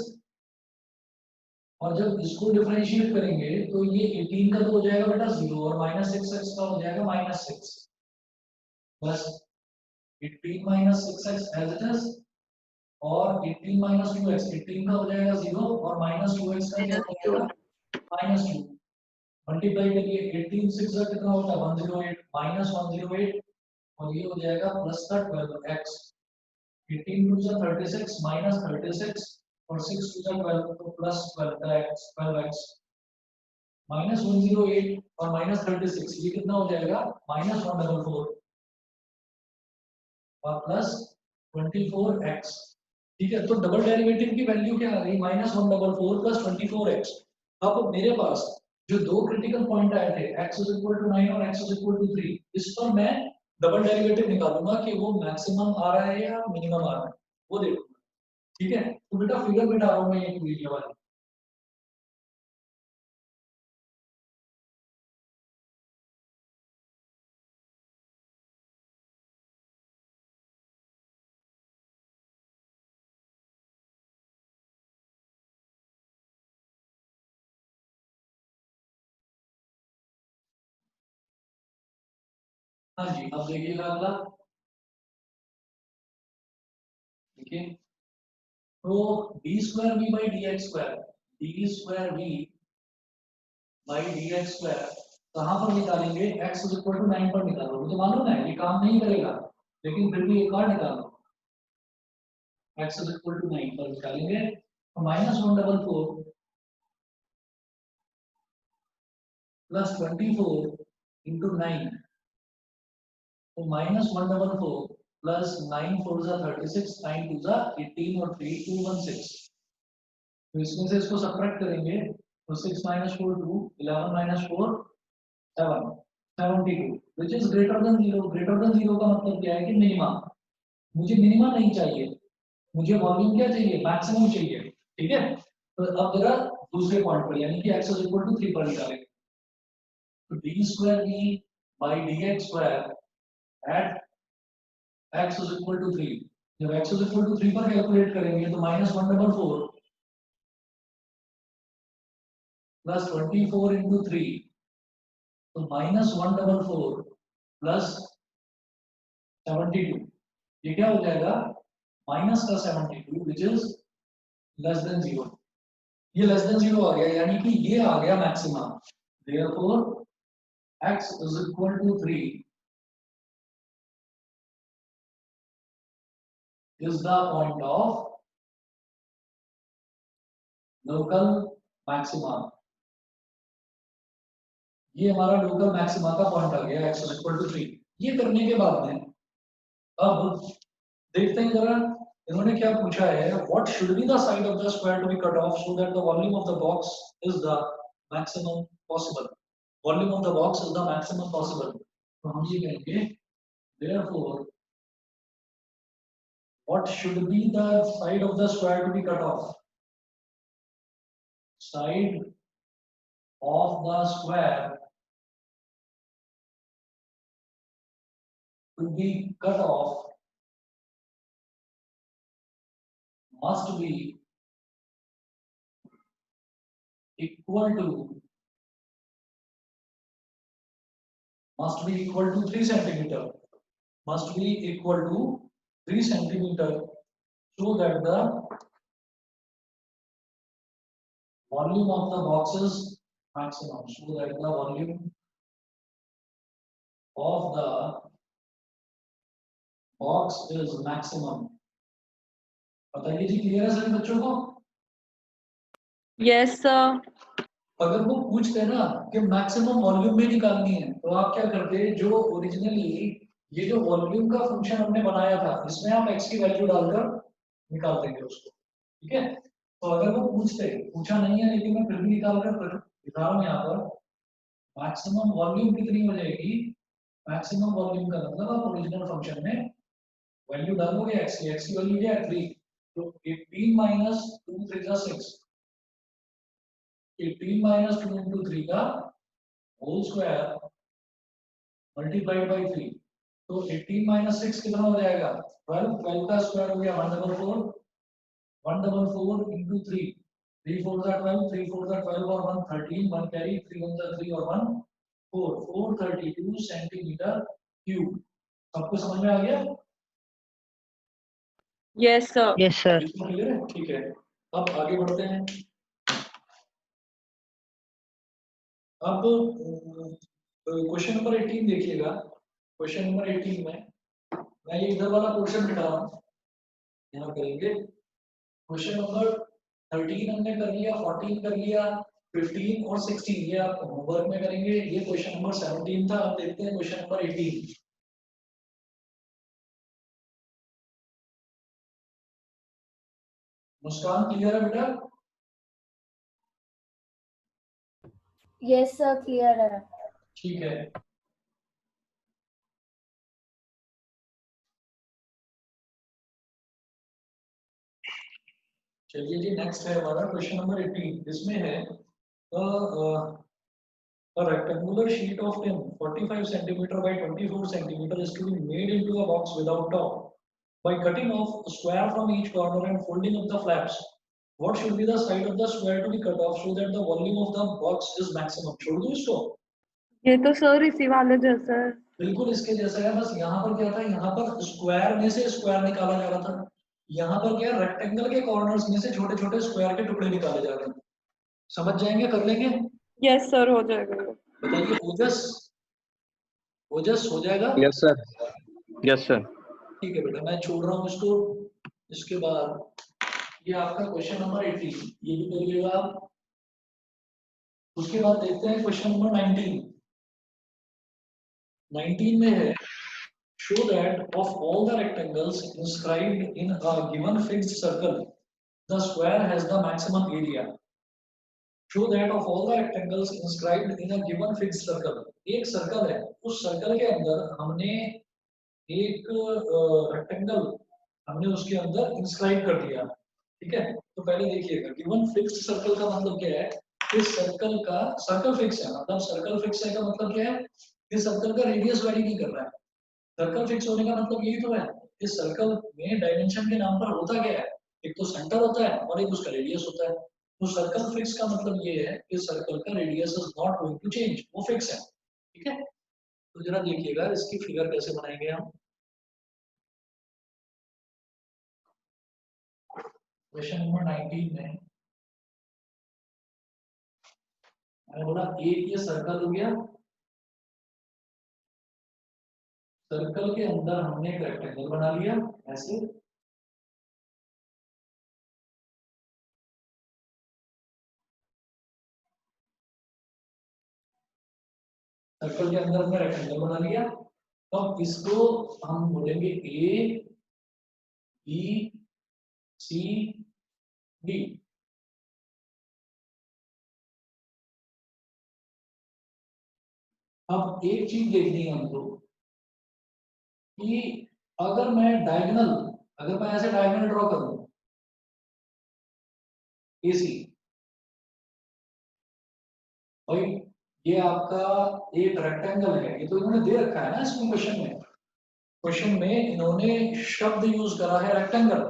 और जब इसको differentiate करेंगे तो ये 18 का तो हो जाएगा बेटा 0 और माइनस 6x का हो जाएगा minus 6 plus 18 minus 6x as it is, और 18 माइनस 2x, 18 का हो जाएगा 0 और माइनस 2x का क्या हो जाएगा माइनस 2, मल्टीप्लाई करिए 18 6 का कितना होता है 108 माइनस 108 और ये हो जाएगा प्लस का 12x 18 टू 36 माइनस 36 और 6 टू 12 तो प्लस 12x माइनस 108 और माइनस 36 ये कितना हो जाएगा माइनस 144 और प्लस 24x ठीक है। तो डबल डेरिवेटिव की वैल्यू क्या आ गई माइनस 144 प्लस 24x। अब मेरे पास जो दो क्रिटिकल पॉइंट आए थे x इज इक्वल टू 9 और x इज इक्वल टू 3 इस पर मैं डबल डेरिवेटिव निकालूंगा कि वो मैक्सिमम आ रहा है या मिनिमम आ रहा है वो देखूंगा ठीक है। तो बेटा फिगर में डाल रहा हूं मैं ये वीडियो वाली हाँ जी। अब देखिएगा अगला देखिए तो d square v by d x square d square v by d x square कहाँ पर निकालेंगे x इज इक्वल टू 9 पर निकालो मुझे मालूम है ये काम नहीं करेगा लेकिन फिर भी एक और निकालो x इज इक्वल टू 9 पर निकालेंगे तो माइनस 144 प्लस 24 इंटू 9 तो माइनस 144 प्लस 9 4 जा 36 9 2 जा 18 और 3 216 तो इसमें से इसको सबट्रैक्ट करेंगे तो 6 minus 4 2 11 minus 4 7 72 which is greater than 0 greater than 0 का मतलब क्या है कि मिनिमम मुझे मिनिमम नहीं चाहिए मुझे वॉल्यूम क्या चाहिए मैक्सिमम चाहिए ठीक है। तो अब जरा दूसरे पॉइंट पर यानी कि x इज इक्वल टू 3 पर निकालेंगे तो d square v by dx square at x is equal to 3 जब x इज इक्वल टू 3 पर कैलकुलेट करेंगे तो माइनस 144 प्लस 24 इंटू 3 तो माइनस 144 प्लस 72 ये क्या हो जाएगा माइनस का 72 विच इज लेस देन 0 ये लेस देन 0 आ गया यानी कि ये आ गया maximum therefore x is equal to 3 is the point of local maxima ये हमारा लोकल मैक्सिमा का पॉइंट आ गया x इक्वल टू 3। ये करने के बाद में अब देखते हैं जरा इन्होंने क्या पूछा है what should be the side of the square to be cut off so that the volume of the box is the maximum possible volume of the box is the maximum possible तो हम ये कहेंगे therefore what should be the side of the square to be cut off side of the square to be cut off must be equal to 3 centimeter must be equal to 3 centimeter so that the volume of the box is maximum so that the volume of the box is maximum बताइए जी clear है सभी बच्चों को yes sir. अगर वो पूछते ना कि मैक्सिमम वॉल्यूम में निकालनी है तो आप क्या करते जो ओरिजिनली ये जो वॉल्यूम का फंक्शन हमने बनाया था इसमें आप x की वैल्यू डालकर निकाल देंगे उसको ठीक है। तो अगर वो पूछा नहीं है लेकिन मैं फिर भी निकाल कर दिखा रहा हूँ यहाँ पर मैक्सिमम वॉल्यूम कितनी हो जाएगी मैक्सिमम वॉल्यूम का मतलब आप ओरिजिनल फंक्शन में वैल्यू डालोगे x की वैल्यू क्या है 3 तो 18 माइनस 2 3 6 18 माइनस 2 into 3 का होल स्क्वायर मल्टीप्लाइड बाई 3 तो 18 माइनस 6 कितना हो जाएगा 12 12 का स्क्वायर हो गया 144 144 into 3 3 4 जा 12 3 4 जा 12 और 1 13 1 कैरी 3 1 जा 3 और 1 4 432 सेंटीमीटर क्यूब सबको समझ में आ गया yes sir. Yes sir. Clear है ठीक है। अब आगे बढ़ते हैं अब क्वेश्चन नंबर 18 देखिएगा। क्वेश्चन नंबर 18 में मैं ये इधर वाला पोर्शन मिटा रहा हूँ, यहाँ करेंगे। क्वेश्चन नंबर 13 हमने कर लिया, 14 कर लिया, 15 और 16 ये आप होमवर्क में करेंगे। ये क्वेश्चन नंबर 17 था। अब देखते हैं क्वेश्चन नंबर 18। मुस्कान क्लियर है बेटा? यस सर क्लियर है। ठीक है। चलिए जी, नेक्स्ट है हमारा क्वेश्चन नंबर 18। इसमें है a rectangular sheet of tin 45 centimeter by 24 centimeter is to be made into a box without top. By cutting off a square from each corner and folding up the flaps, what should be the side of the square to be cut off so that the volume of the box is maximum? छोड़ दो इसको। ये तो sir इसी वाले जैसा है। बिल्कुल इसके जैसा है, बस यहाँ पर क्या था, यहाँ पर स्क्वायर में से स्क्वायर निकाला जा रहा था। यहाँ पर क्या, रेक्टेंगल के कॉर्नर्स में से छोटे छोटे स्क्वायर के टुकड़े निकाले जा रहे हैं। समझ जाएंगे, कर लेंगे? यस सर हो जाएगा। बताइए ओजस, ओजस हो जाएगा? Yes sir. Yes sir. ठीक है बेटा, मैं छोड़ रहा हूँ इसको। इसके बाद ये आपका क्वेश्चन नंबर 18, ये भी करिएगा आप। उसके बाद देखते हैं क्वेश्चन नंबर 19। 19 में है show that of all the rectangles inscribed in a given fixed circle, the square has the maximum area. Show that of all the rectangles inscribed in a given fixed circle. एक circle है, उस circle के अंदर हमने एक rectangle हमने उसके अंदर इंस्क्राइब कर दिया। ठीक है, तो पहले देखिएगा गिवन फिक्स्ड सर्कल का मतलब क्या है। इस सर्कल का, सर्कल फिक्स है, मतलब सर्कल फिक्स है का मतलब क्या है, इस सर्कल का रेडियस वैरी नहीं कर रहा है। सर्कल फिक्स होने का मतलब यही तो है। इस सर्कल में डायमेंशन के नाम पर होता क्या है, एक तो सेंटर होता है और एक उसका रेडियस होता है। तो सर्कल फिक्स का मतलब ये है कि सर्कल का radius is not going to change, वो फिक्स है। ठीक है, तो जरा देखिएगा इसकी फिगर कैसे बनाएंगे हम। क्वेश्चन नंबर 19 में मैंने बोला एक ये सर्कल हो गया, सर्कल के अंदर हमने एक रेक्टेंगल बना लिया ऐसे। सर्कल के अंदर हमने रेक्टेंगल बना लिया, तो अब इसको हम बोलेंगे ए बी सी डी। अब एक चीज देखनी है हमको कि अगर मैं डायगोनल, अगर मैं ऐसे डायगोनल ड्रॉ करूं एसी, भाई ये आपका एक रेक्टेंगल है, ये तो इन्होंने दे रखा है ना इसमें क्वेश्चन में। क्वेश्चन में इन्होंने शब्द यूज करा है रेक्टेंगल।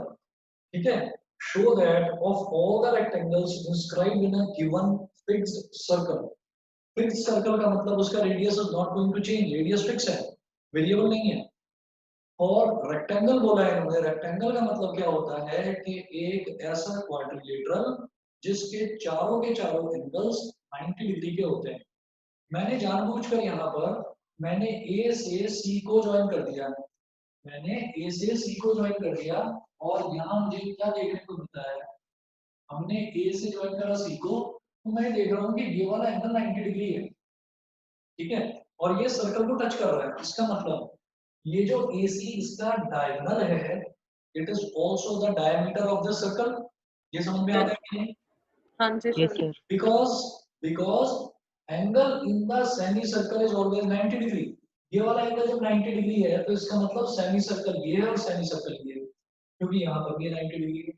ठीक है, show that of all the rectangles inscribed in a given fixed circle. Fixed circle का मतलब उसका radius is not going to change, radius fix है, वेरिएबल नहीं है। और रेक्टेंगल बोला है इन्होंने, रेक्टेंगल का मतलब क्या होता है कि एक ऐसा क्वाड्रिलेटरल जिसके चारों के चारों एंगल्स 90 डिग्री के होते हैं। मैंने जानबूझकर यहाँ पर मैंने ए से सी को ज्वाइन कर दिया, मैंने ए से सी को ज्वाइन कर दिया, और यहाँ मुझे क्या देखने को मिलता है, हमने ए से ज्वाइन करा सी को, तो मैं देख रहा हूँ कि ये वाला एंगल 90 डिग्री है। ठीक है, और ये सर्कल को टच कर रहा है, इसका मतलब ये जो AC इसका डायगोनल है, it is also the diameter of the circle. ये समझ में आ गया कि नहीं? हाँ जी yes sir. Sir. Because angle in the semi circle is always 90 degree. ये वाला एंगल जब 90 डिग्री है तो इसका मतलब सेमी सर्कल ये है और सेमी सर्कल ये है, क्योंकि यहाँ पर भी 90 डिग्री है।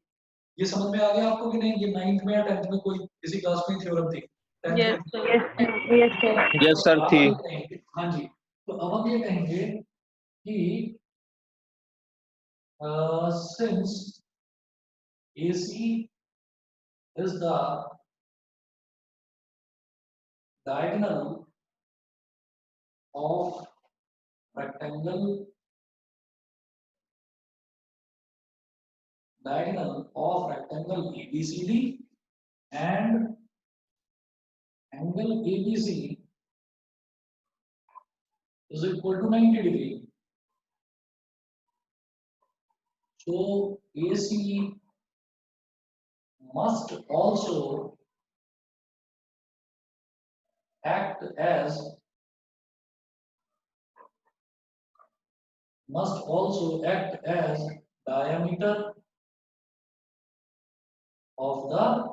ये समझ में आ गया आपको कि नहीं? ये 9th में या 10th में कोई किसी क्लास में थ्योरम थी, 10th यस में। Sir. Yes sir. Yes sir अब थी। हम कहेंगे, हाँ जी, तो अब हम ये कहेंगे कि since AC is the diagonal of rectangle, diagonal of rectangle ABCD and angle ABC is equal to 90 degree. So AC must also act as diameter of the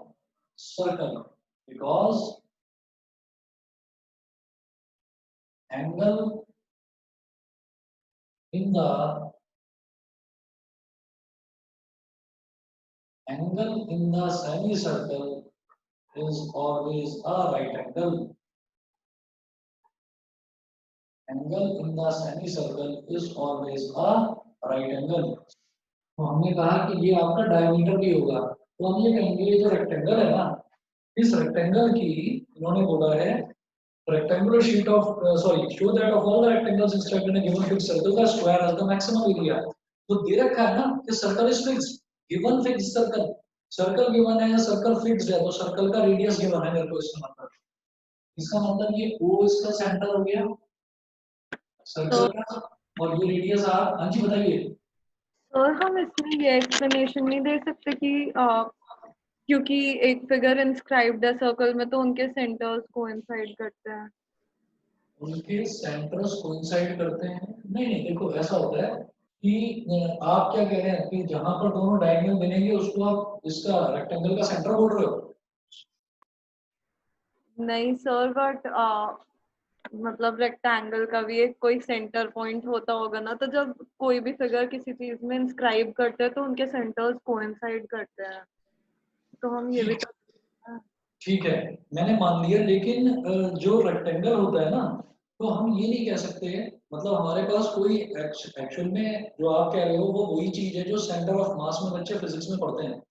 circle, because angle in the semicircle is always a right angle. Angle in the semicircle is always a right angle. तो हमने कहा कि ये आपका diameter भी होगा, तो हम ये कहेंगे ये जो रेक्टेंगल है ना, इस रेक्टेंगल की इन्होंने बोला है rectangular sheet of show that of all the rectangles instructed in a given fixed circle the square has the maximum area. तो दे रखा है ना कि circle is fix, given fix circle given है या सर्कल फिक्स्ड है, तो सर्कल का रेडियस गिवन है मेरे को, इसका मतलब ये O इसका सेंटर हो गया सर्कल का, और ये रेडियस आर। हाँ जी बताइए। सर हम इसमें ये एक्सप्लेनेशन नहीं दे सकते कि क्योंकि एक फिगर इंस्क्राइब्ड है सर्कल में तो उनके सेंटर्स कोइंसाइड करते हैं। उनके सेंटर्स कोइंसाइड करते हैं? नहीं नहीं, देखो ऐसा होता है कि आप क्या कह रहे हैं कि जहां पर दोनों डायगोनल बनेंगे उसको आप इसका रेक्टेंगल का सेंटर बोल रहे हो? नहीं सर, बट मतलब रेक्टेंगल का भी एक कोई सेंटर पॉइंट होता होगा ना, तो जब कोई भी फिगर किसी चीज में इंस्क्राइब करते हैं तो उनके सेंटर्स कोइंसाइड करते हैं, तो हम ये भी ठीक है, मैंने मान लिया, लेकिन जो रेक्टेंगल होता है ना, तो हम ये नहीं कह सकते, मतलब हमारे पास कोई एक्चुअल में जो आप कह रहे हो वो वही चीज है जो सेंटर ऑफ मास में बच्चे फिजिक्स में पढ़ते हैं,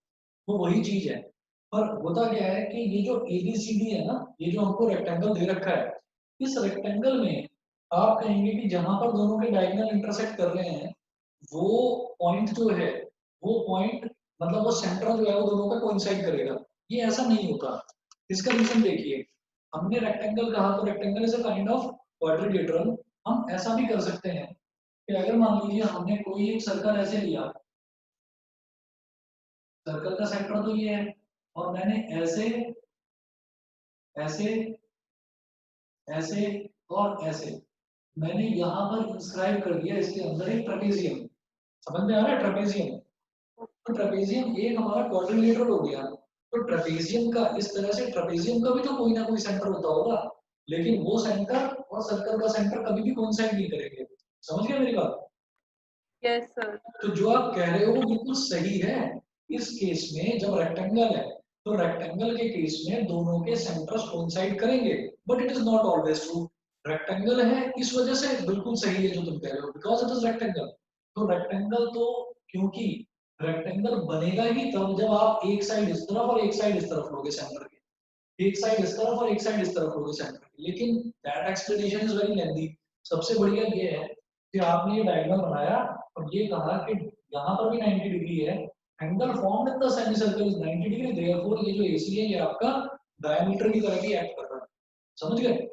वो वही चीज है। पर होता क्या है कि ये जो ABCD है ना, ये जो हमको रेक्टेंगल दे रखा है, इस रेक्टेंगल में आप कहेंगे कि जहां पर दोनों के डायगोनल इंटरसेक्ट कर रहे हैं, वो पॉइंट जो है, वो पॉइंट मतलब वो सेंटर जो है वो दोनों का कोइंसाइड करेगा। ये ऐसा नहीं होता। इसका रीजन देखिए, हमने रेक्टेंगल कहा तो rectangle is a kind of quadrilateral. हम ऐसा भी कर सकते हैं कि अगर मान लीजिए हमने कोई एक सर्कल ऐसे लिया, सर्कल का सेंटर तो ये है, और मैंने ऐसे ऐसे ऐसे और ऐसे मैंने यहाँ पर इंस्क्राइब कर दिया इसके अंदर एक ट्रेपेजियम। समझ में आ रहा है ट्रेपेजियम? तो ट्रेपेजियम एक हमारा क्वाड्रिलेटरल हो गया। तो ट्रेपेजियम का इस तरह से, ट्रेपेजियम का भी तो कोई ना कोई सेंटर होता होगा, लेकिन वो सेंटर और सर्कल का सेंटर कभी भी कोइंसाइड नहीं करेंगे। समझ गए मेरी बात? Yes sir. तो जो आप कह रहे हो वो बिल्कुल सही है। इस केस में जब रेक्टेंगल है, तो रेक्टेंगल के केस में दोनों के सेंटर्स कोइंसाइड करेंगे, but it is not always true. Rectangle है इस वजह से बिल्कुल सही है जो तुम कह रहे हो, बिकॉज इट इज रेक्टेंगल। तो रेक्टेंगल तो, क्योंकि रेक्टेंगल बनेगा ही तब जब आप एक साइड इस तरफ और एक साइड इस तरफ लोगे सेंटर के, एक साइड इस तरफ और एक साइड इस तरफ लोगे सेंटर के। लेकिन that explanation is very lengthy. सबसे बढ़िया ये है कि आपने ये डायग्राम बनाया और ये कहा कि यहाँ पर भी 90 डिग्री है, angle formed in the semicircle is 90 degree, therefore ये जो AC है ये आपका डायमीटर की तरह भी एक्ट कर रहा है। समझ गए?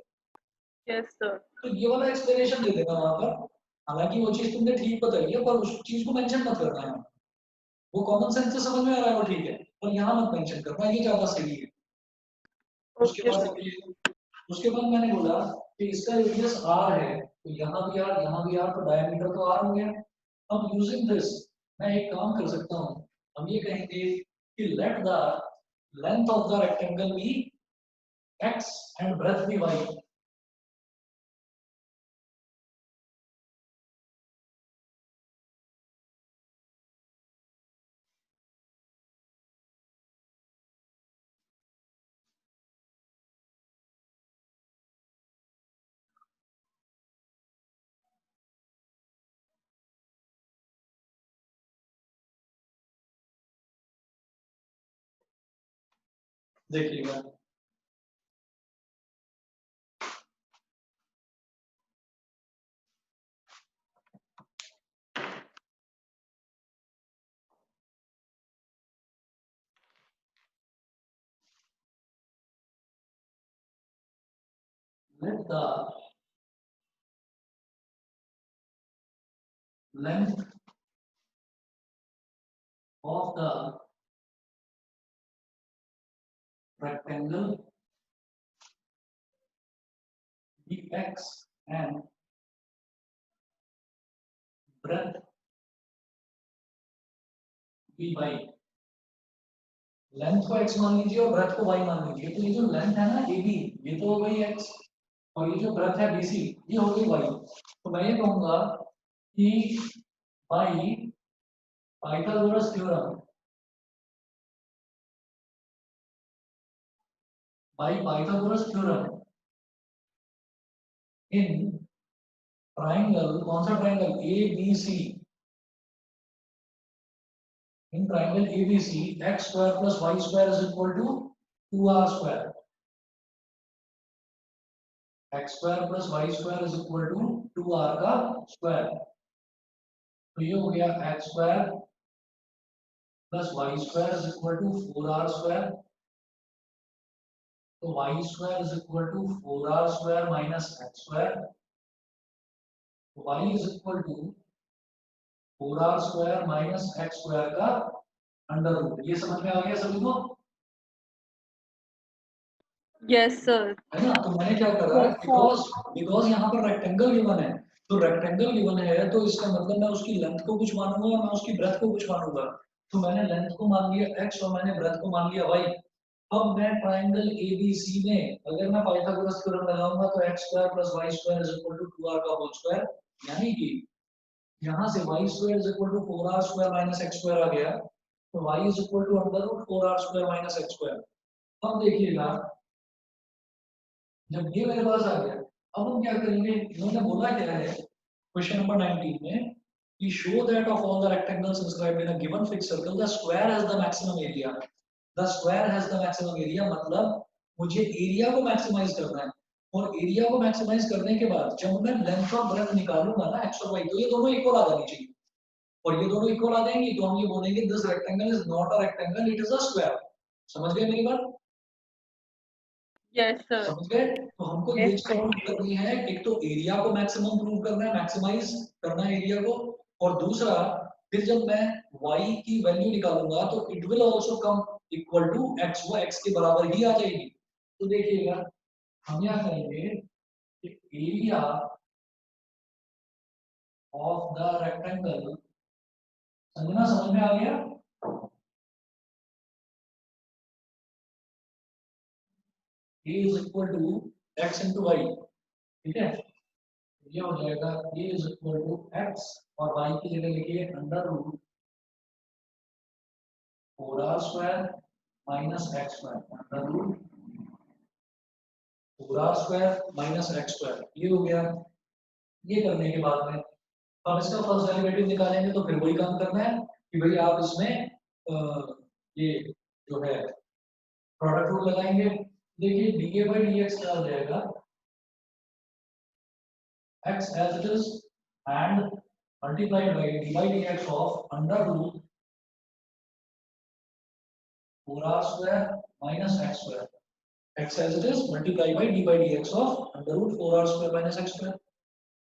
Yes sir. तो ये वाला एक्सप्लेनेशन दे देना वहां पर। हालांकि वो चीज तुमने ठीक बताई है, पर उस चीज को मेंशन मत करना है। वो कॉमन सेंस से समझ में आ रहा है वो ठीक है, पर यहाँ मत मेंशन करना, ये ज्यादा सही है। उसके ओके बाद उसके बाद मैंने बोला कि इसका रेडियस R है, तो यहाँ भी R, यहाँ भी R, तो डायमीटर तो R हो गया। अब यूजिंग दिस मैं एक काम कर सकता हूँ, हम ये कहेंगे कि let the length of the rectangle be X and breadth be Y। देखिएगा let the length of the rectangle be x and breadth be y। Length को x मान लीजिए और ब्रेथ को y मान लीजिए। तो ये जो लेंथ है ना AB, ये तो हो गई x, और ये जो ब्रेथ है BC, ये हो गई y। तो मैं ये कहूंगा कि by Pythagoras theorem, by Pythagoras theorem in triangle, कौन सा triangle, ABC, in triangle ABC, x square plus y square is equal to 2r square। x square plus y square is equal to 2r का square. तो ये हो गया x square plus y square is equal to 4r square। तो y square is equal to 4r square minus x square। तो y is equal to 4r square minus x square का under root. ये समझ में आ गया सभी को? Yes sir. है ना? तो मैंने क्या करा, बिकॉज यहाँ पर रेक्टेंगल गिवन है, तो रेक्टेंगल गिवन है तो इसका मतलब मैं उसकी लेंथ को कुछ मानूंगा और मैं उसकी ब्रेथ को कुछ मानूंगा। तो मैंने लेंथ को मान लिया x और मैंने ब्रेथ को मान लिया y। अब मैं ट्राइंगल ABC में अगर मैं पाइथागोरस थ्योरम लगाऊंगा तो x square plus y square is equal to 2r का होल स्क्वायर, यानी कि यहाँ से y square is equal to 4r square minus x square आ गया। तो y is equal to under root 4r square minus x square. अब देखिएगा जब ये मेरे पास आ गया, अब हम क्या करेंगे, इन्होंने बोला क्या है क्वेश्चन नंबर 19 में कि show that of all the rectangles inscribed in a given fixed circle the square has the maximum area. The square has the maximum area मतलब मुझे एरिया को मैक्सिमाइज करना है, और एरिया को मैक्सिमाइज करने के बाद जब मैं लेंथ और ब्रेथ निकालूंगा ना x और y, तो ये दोनों इक्वल आ जानी चाहिए, और ये दोनों इक्वल आ जाएंगी तो हम ये बोलेंगे this rectangle is not a rectangle, it is a square. समझ गए मेरी बात? Yes sir. समझ गए? तो हमको ये Yes, चीज प्रूव करनी है, एक तो एरिया को मैक्सिमम प्रूव करना है, मैक्सिमाइज करना है एरिया को, और दूसरा फिर जब मैं y की वैल्यू निकालूंगा तो it will also come equal to x, वो x के बराबर ही आ जाएगी। तो देखिएगा हम क्या करेंगे कि एरिया ऑफ द रेक्टेंगल, समझ में आ गया? a is equal to x into y, ठीक है? ये हो जाएगा a is equal to x और y की जगह लिखिए under root 4r square minus x square, under root 4r square minus x square. ये हो गया। ये करने के बाद में अब इसका फर्स्ट डेरिवेटिव निकालेंगे, तो फिर वही काम करना है कि भाई आप इसमें ये जो है प्रोडक्ट रूल लगाएंगे। देखिए dA by dx क्या हो जाएगा, x as it is and multiplied by d by dx of under root 4r square minus x square, x as it is multiplied by d by dx of under root 4r square minus x square।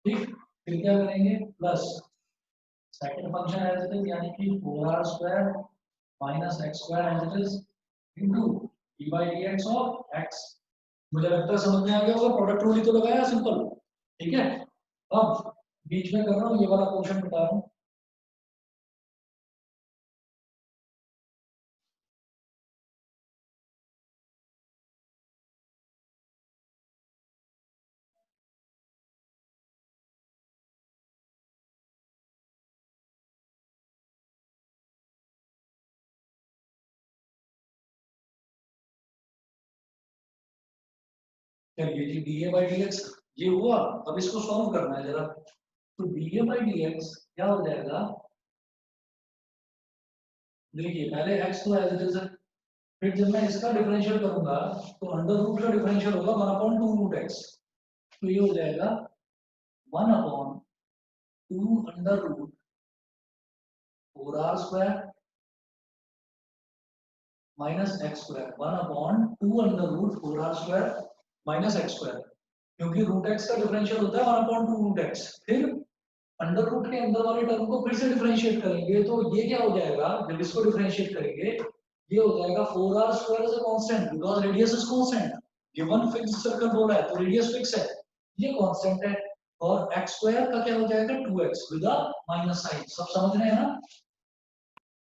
ठीक, फिर क्या करेंगे plus second function as it is यानी कि 4r square minus x square as it is into d by dx of x। मुझे लगता है समझ में आ गया होगा, प्रोडक्ट रूल ही तो लगाया सिंपल। ठीक है, अब बीच में कर रहा हूँ ये वाला पोर्शन बता रहा हूँ। चलिए जी dA by dx ये हुआ, अब इसको सॉल्व करना है जरा। तो dA by dx क्या हो जाएगा, देखिए पहले x तो एज इट इज है, फिर जब मैं इसका डिफरेंशियल करूंगा तो अंडर रूट का डिफरेंशियल होगा 1/2 रूट x। तो ये हो जाएगा 1/2 under root 4r square minus x square, 1/2 under root 4r square minus x square. क्योंकि रूट एक्स का डिफरेंशियल होता है 1/2 √x। फिर अंडर रूट के अंदर वाले टर्म को फिर से डिफरेंशिएट करेंगे तो ये क्या हो जाएगा, जब इसको डिफरेंशिएट करेंगे ये हो जाएगा 4r² as a constant because radius is constant. Given fixed circle बोला है तो रेडियस फिक्स है, ये कांस्टेंट है। और x² का क्या हो जाएगा 2x with a minus sign. सब समझ रहे हैं ना?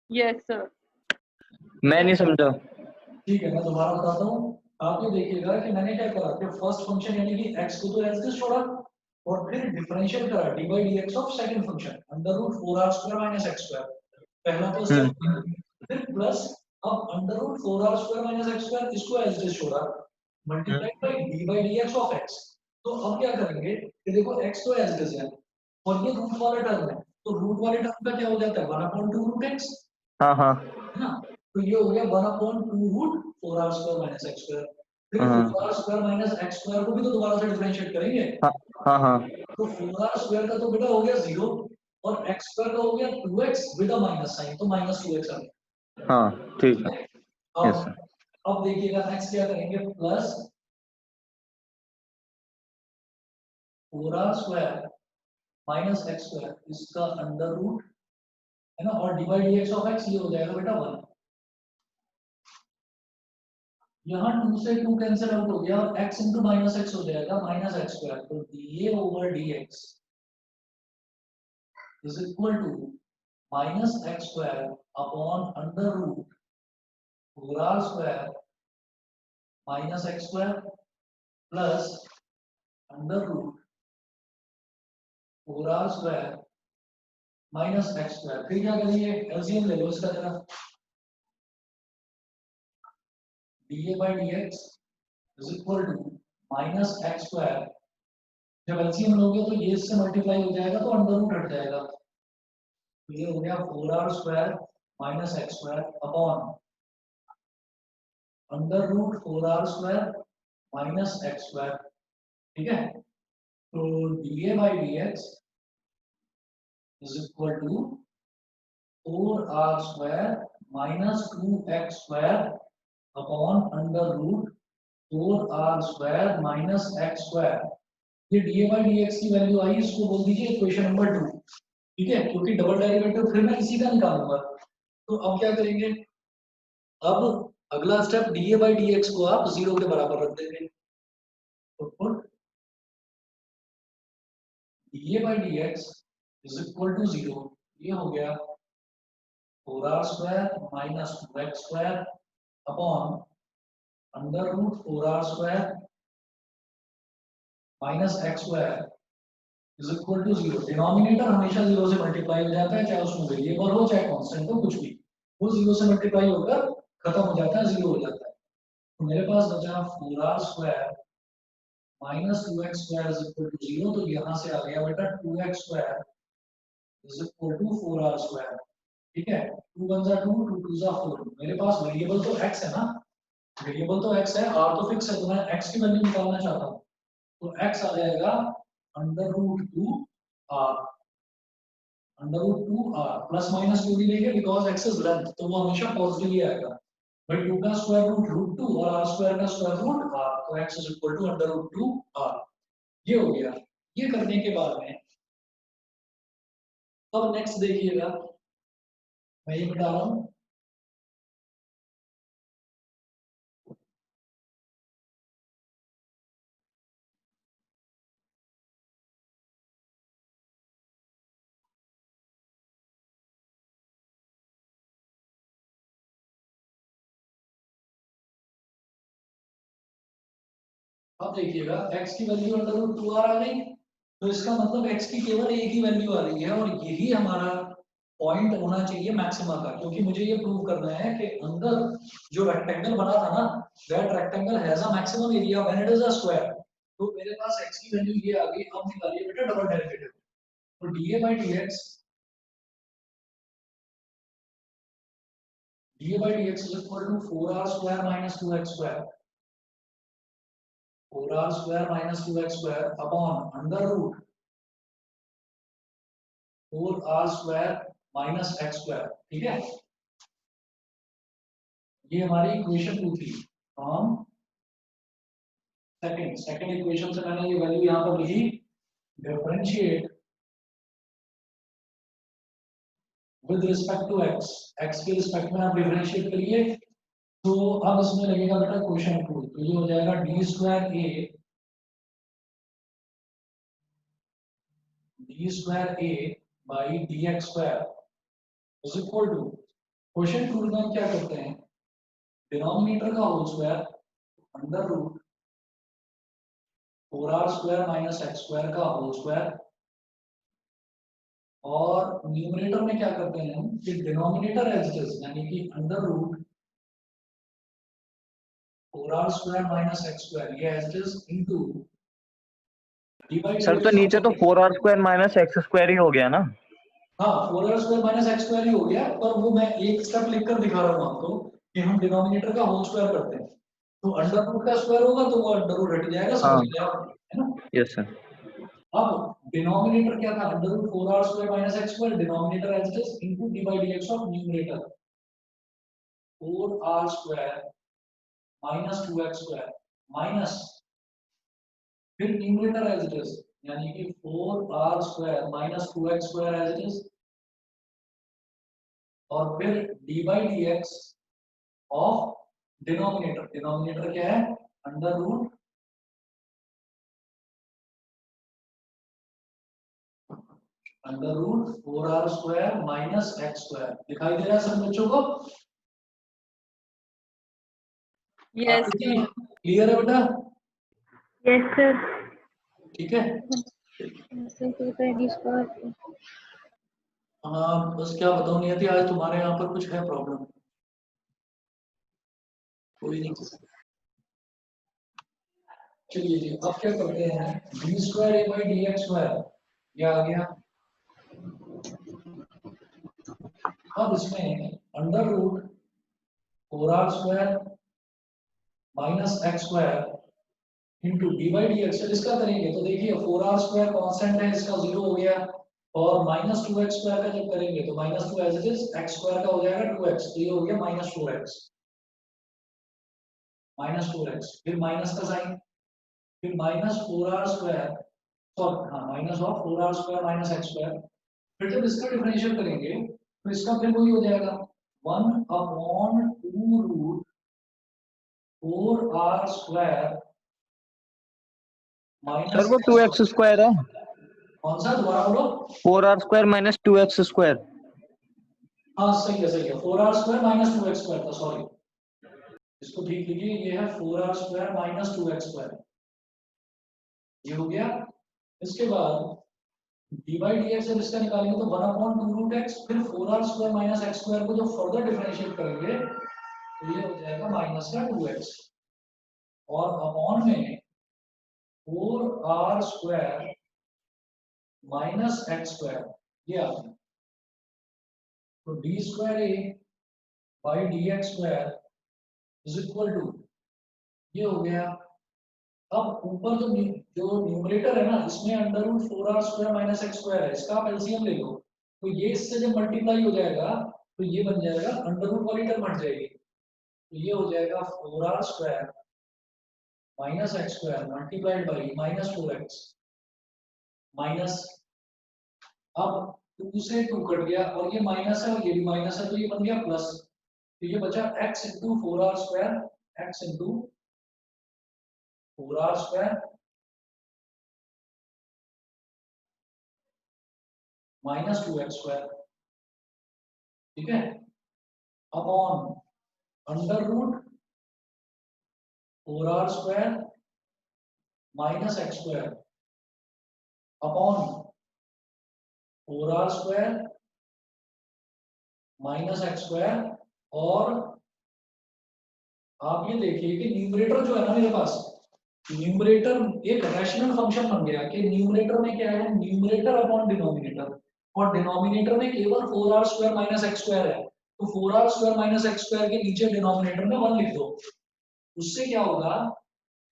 Yes sir. मैं नहीं समझा। ठीक है, मैं दोबारा बताता हूँ। आप ये देखिएगा कि मैंने क्या करा कि फर्स्ट फंक्शन यानी कि x को तो एज इट इज छोड़ा और फिर डिफरेंशिएट करा dy dx of second function under root 4r² minus x²। पहला तो स्टेप, फिर प्लस अब under root 4r² minus x² इसको एज इट इज छोड़ा multiply by dy dx of x। तो अब क्या करेंगे कि देखो x तो एज इट इज है और ये रूट वाला टर्म है, तो रूट वाले टर्म का क्या हो जाता है 1/2 √x, हाँ हाँ है ना? तो ये हो गया 1/2 रूट 4r² माइनस x²। फिर हाँ 4r² माइनस x² को भी तो दोबारा से डिफरेंशिएट करेंगे। हाँ हाँ तो 4r² का तो बेटा हो गया 0 और x² का हो गया 2x with a minus sign, तो -2x आ गया। हाँ ठीक है। यस अब सर। अब देखिएगा नेक्स्ट क्या करेंगे, प्लस 4r² माइनस x² इसका अंडर रूट, है ना, और डिवाइड dx ऑफ x ये हो जाएगा बेटा 1। यहाँ 2 से 2 कैंसिल आउट हो गया और x इंटू माइनस एक्स हो जाएगा माइनस x²। तो dA over dx is equal to minus x² upon under root 4r² minus x² plus under root 4r² minus x²। फिर क्या करेंगे, एलसीएम ले लो इसका जरा, dA by dx is equal to minus x²। जब LCM लोगे तो ये इससे मल्टीप्लाई हो जाएगा तो अंडर रूट हट जाएगा, तो ये हो गया 4r² minus x² upon under root 4r² minus x²। ठीक है, तो dA by dx is equal to 4r² minus 2x² upon under root 4r² minus x²। ये dA बाई dx की वैल्यू आई, इसको बोल दीजिए इक्वेशन नंबर 2। ठीक है, क्योंकि डबल डेरिवेटिव फिर मैं इसी का निकालूंगा। तो अब क्या करेंगे, अब अगला स्टेप dA बाई dx को आप 0 के बराबर रख देंगे। तो put dA by dx is equal to 0, ये हो गया 4r² minus 2x² upon under root 4r² minus x² is equal to 0। Denominator हमेशा 0 से मल्टीप्लाई हो जाता है, चाहे उसमें वेरिएबल हो चाहे कांस्टेंट हो, कुछ भी वो 0 से मल्टीप्लाई होकर खत्म हो जाता है, 0 हो जाता है। तो मेरे पास बचा 4r² minus 2x² is equal to 0। तो यहाँ से आ गया बेटा 2x² is equal to 4r²। ठीक है, 2 1 जा 2, 2 2 जा 4। मेरे पास वेरिएबल तो x है ना, वेरिएबल तो x है, r तो फिक्स है, तो मैं x की वैल्यू निकालना चाहता हूँ। तो x आ जाएगा under root 2r, under root 2r plus minus 2 भी लेंगे बिकॉज x इज लेंथ, तो वो हमेशा पॉजिटिव ही आएगा। भाई 2 का स्क्वायर रूट रूट 2 और r² का स्क्वायर रूट r, तो x is equal to under root 2r। ये हो गया। ये करने के बाद में अब नेक्स्ट देखिएगा, मैं ये बता रहा हूँ, अब देखिएगा x की वैल्यू अंडर रूट 2r आ गई, तो इसका मतलब x की केवल एक ही वैल्यू आ रही है और यही हमारा पॉइंट होना चाहिए मैक्सिमा का, क्योंकि मुझे ये प्रूव करना है कि अंदर जो रेक्टेंगल बना था ना, that rectangle has a maximum area when it is a square. तो मेरे पास x की वैल्यू ये आ गई। अब निकालिए बेटा डबल डेरिवेटिव। तो dA by dx is equal to 4r² minus 2x², 4r² minus 2x² upon under root 4r² minus x²। ठीक है, ये हमारी इक्वेशन 2 थी। फ्रॉम सेकंड इक्वेशन से मैंने ये वैल्यू यहाँ पर लिखी, differentiate with respect to x, x के रिस्पेक्ट में आप डिफरेंशिएट करिए। तो अब इसमें लगेगा बेटा क्वेश्चन टू, तो ये हो जाएगा d square a by dx square is equal to, question two में हम क्या करते हैं, डिनोमिनेटर का whole square under root 4r square minus x square का होल स्क्वायर, और न्यूमरेटर में क्या करते हैं हम कि डिनोमिनेटर एज इट इज यानी कि under root 4r square minus x square ये as it is into sir तो नीचे तो 4r square minus x square ही हो गया ना। हाँ 4r square minus x square ही हो गया, पर वो मैं एक स्टेप लिखकर दिखा रहा हूँ आपको कि हम डिनोमिनेटर का होल स्क्वायर करते हैं, तो अंडर रूट का स्क्वायर होगा तो वो अंडर रूट हट जाएगा, समझ गए आप, है ना। Yes sir. अब डिनोमिनेटर क्या था, under root 4r square minus x square, denominator as it is into d by dx of numerator 4r square minus 2x square minus फिर न्यूमरेटर एज इट इज यानी कि 4r square minus 2x square as it is, और फिर d by dx of denominator, denominator क्या है under root under root 4r square minus x square. दिखाई दे रहा है सब बच्चों को? यस क्लियर है बेटा? Yes sir. ठीक है, हाँ बस क्या बताऊं नियति, आज तुम्हारे यहाँ पर कुछ है प्रॉब्लम? कोई नहीं, चलिए जी अब क्या करते हैं, d square a by d x square ये आ गया, अब इसमें under root 4r square minus x square into d by d x, इसका करेंगे तो देखिए 4r स्क्वायर कांस्टेंट है, इसका 0 हो गया, और माइनस 2x स्क्वायर का जब करेंगे तो minus 2 as it is, x square का हो जाएगा 2x, तो ये हो गया माइनस 2x, फिर माइनस का साइन, फिर माइनस 4r स्क्वायर, सॉरी हाँ minus of 4r square minus x square, फिर जब इसका डिफरेंशियल करेंगे तो इसका फिर वही हो जाएगा 1/2 root 4r square sir minus वो 2x स्क्वायर है। कौन सा दोबारा बोलो? 4r square minus 2x square. हाँ सही है 4r square minus 2x square था, सॉरी इसको ठीक लिखिए, ये है 4r square minus 2x square, ये हो गया। इसके बाद डी बाई डी एक्स जब इसका निकालेंगे तो 1/2 रूट x, फिर 4r square minus x square को जो फर्दर डिफरेंशिएट करेंगे तो ये हो जाएगा माइनस का 2x, और अपॉन में 4r square minus x square ये आ गया, तो d square a by d x square is equal to ये हो गया। अब ऊपर जो न्यूमरेटर है ना इसमें under root 4r square minus x square है, इसका आप एलसीएम ले लो, तो ये इससे जब मल्टीप्लाई हो जाएगा तो ये बन जाएगा अंडर रूट वाली टर्म हट जाएगी, तो ये हो जाएगा 4r square minus x square multiplied by minus 4x minus, अब 2 से 2 कट गया और ये माइनस है और ये भी माइनस है, तो ये बन गया प्लस, तो ये बचा x into 4r square, x into 4r square minus 2x square, ठीक है, upon under root 4r square minus x square upon 4r square minus x square, और आप ये देखिए कि न्यूमरेटर जो है ना मेरे पास, न्यूमरेटर एक रैशनल फंक्शन बन गया कि न्यूमरेटर में क्या है, न्यूमरेटर अपॉन डिनोमिनेटर, और डिनोमिनेटर में केवल 4r square minus x square है, तो 4r square minus x square के नीचे डिनोमिनेटर में 1 लिख दो, उससे क्या होगा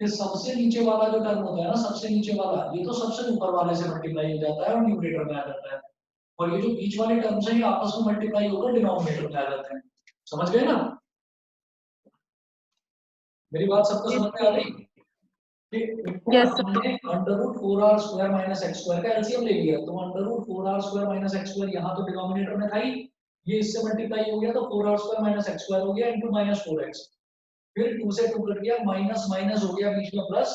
कि सबसे नीचे वाला जो टर्म होता है ना, सबसे नीचे वाला ये तो सबसे ऊपर वाले से मल्टीप्लाई हो जाता है और न्यूमरेटर में आ जाता है, और ये जो बीच वाले टर्म्स हैं ये आपस में मल्टीप्लाई होकर डिनोमिनेटर में आ जाते हैं, समझ गए ना? मेरी बात सबको समझ में आ रही? Yes, sir. हमने under root 4r square minus x square का एलसीएम ले लिया, तो under root 4r square minus x square यहाँ तो डिनोमिनेटर में था ही, ये इससे मल्टीप्लाई हो गया तो 4r square minus x square हो गया इनटू माइनस 4x, फिर 2 से 2 कट गया, माइनस माइनस हो गया बीच में plus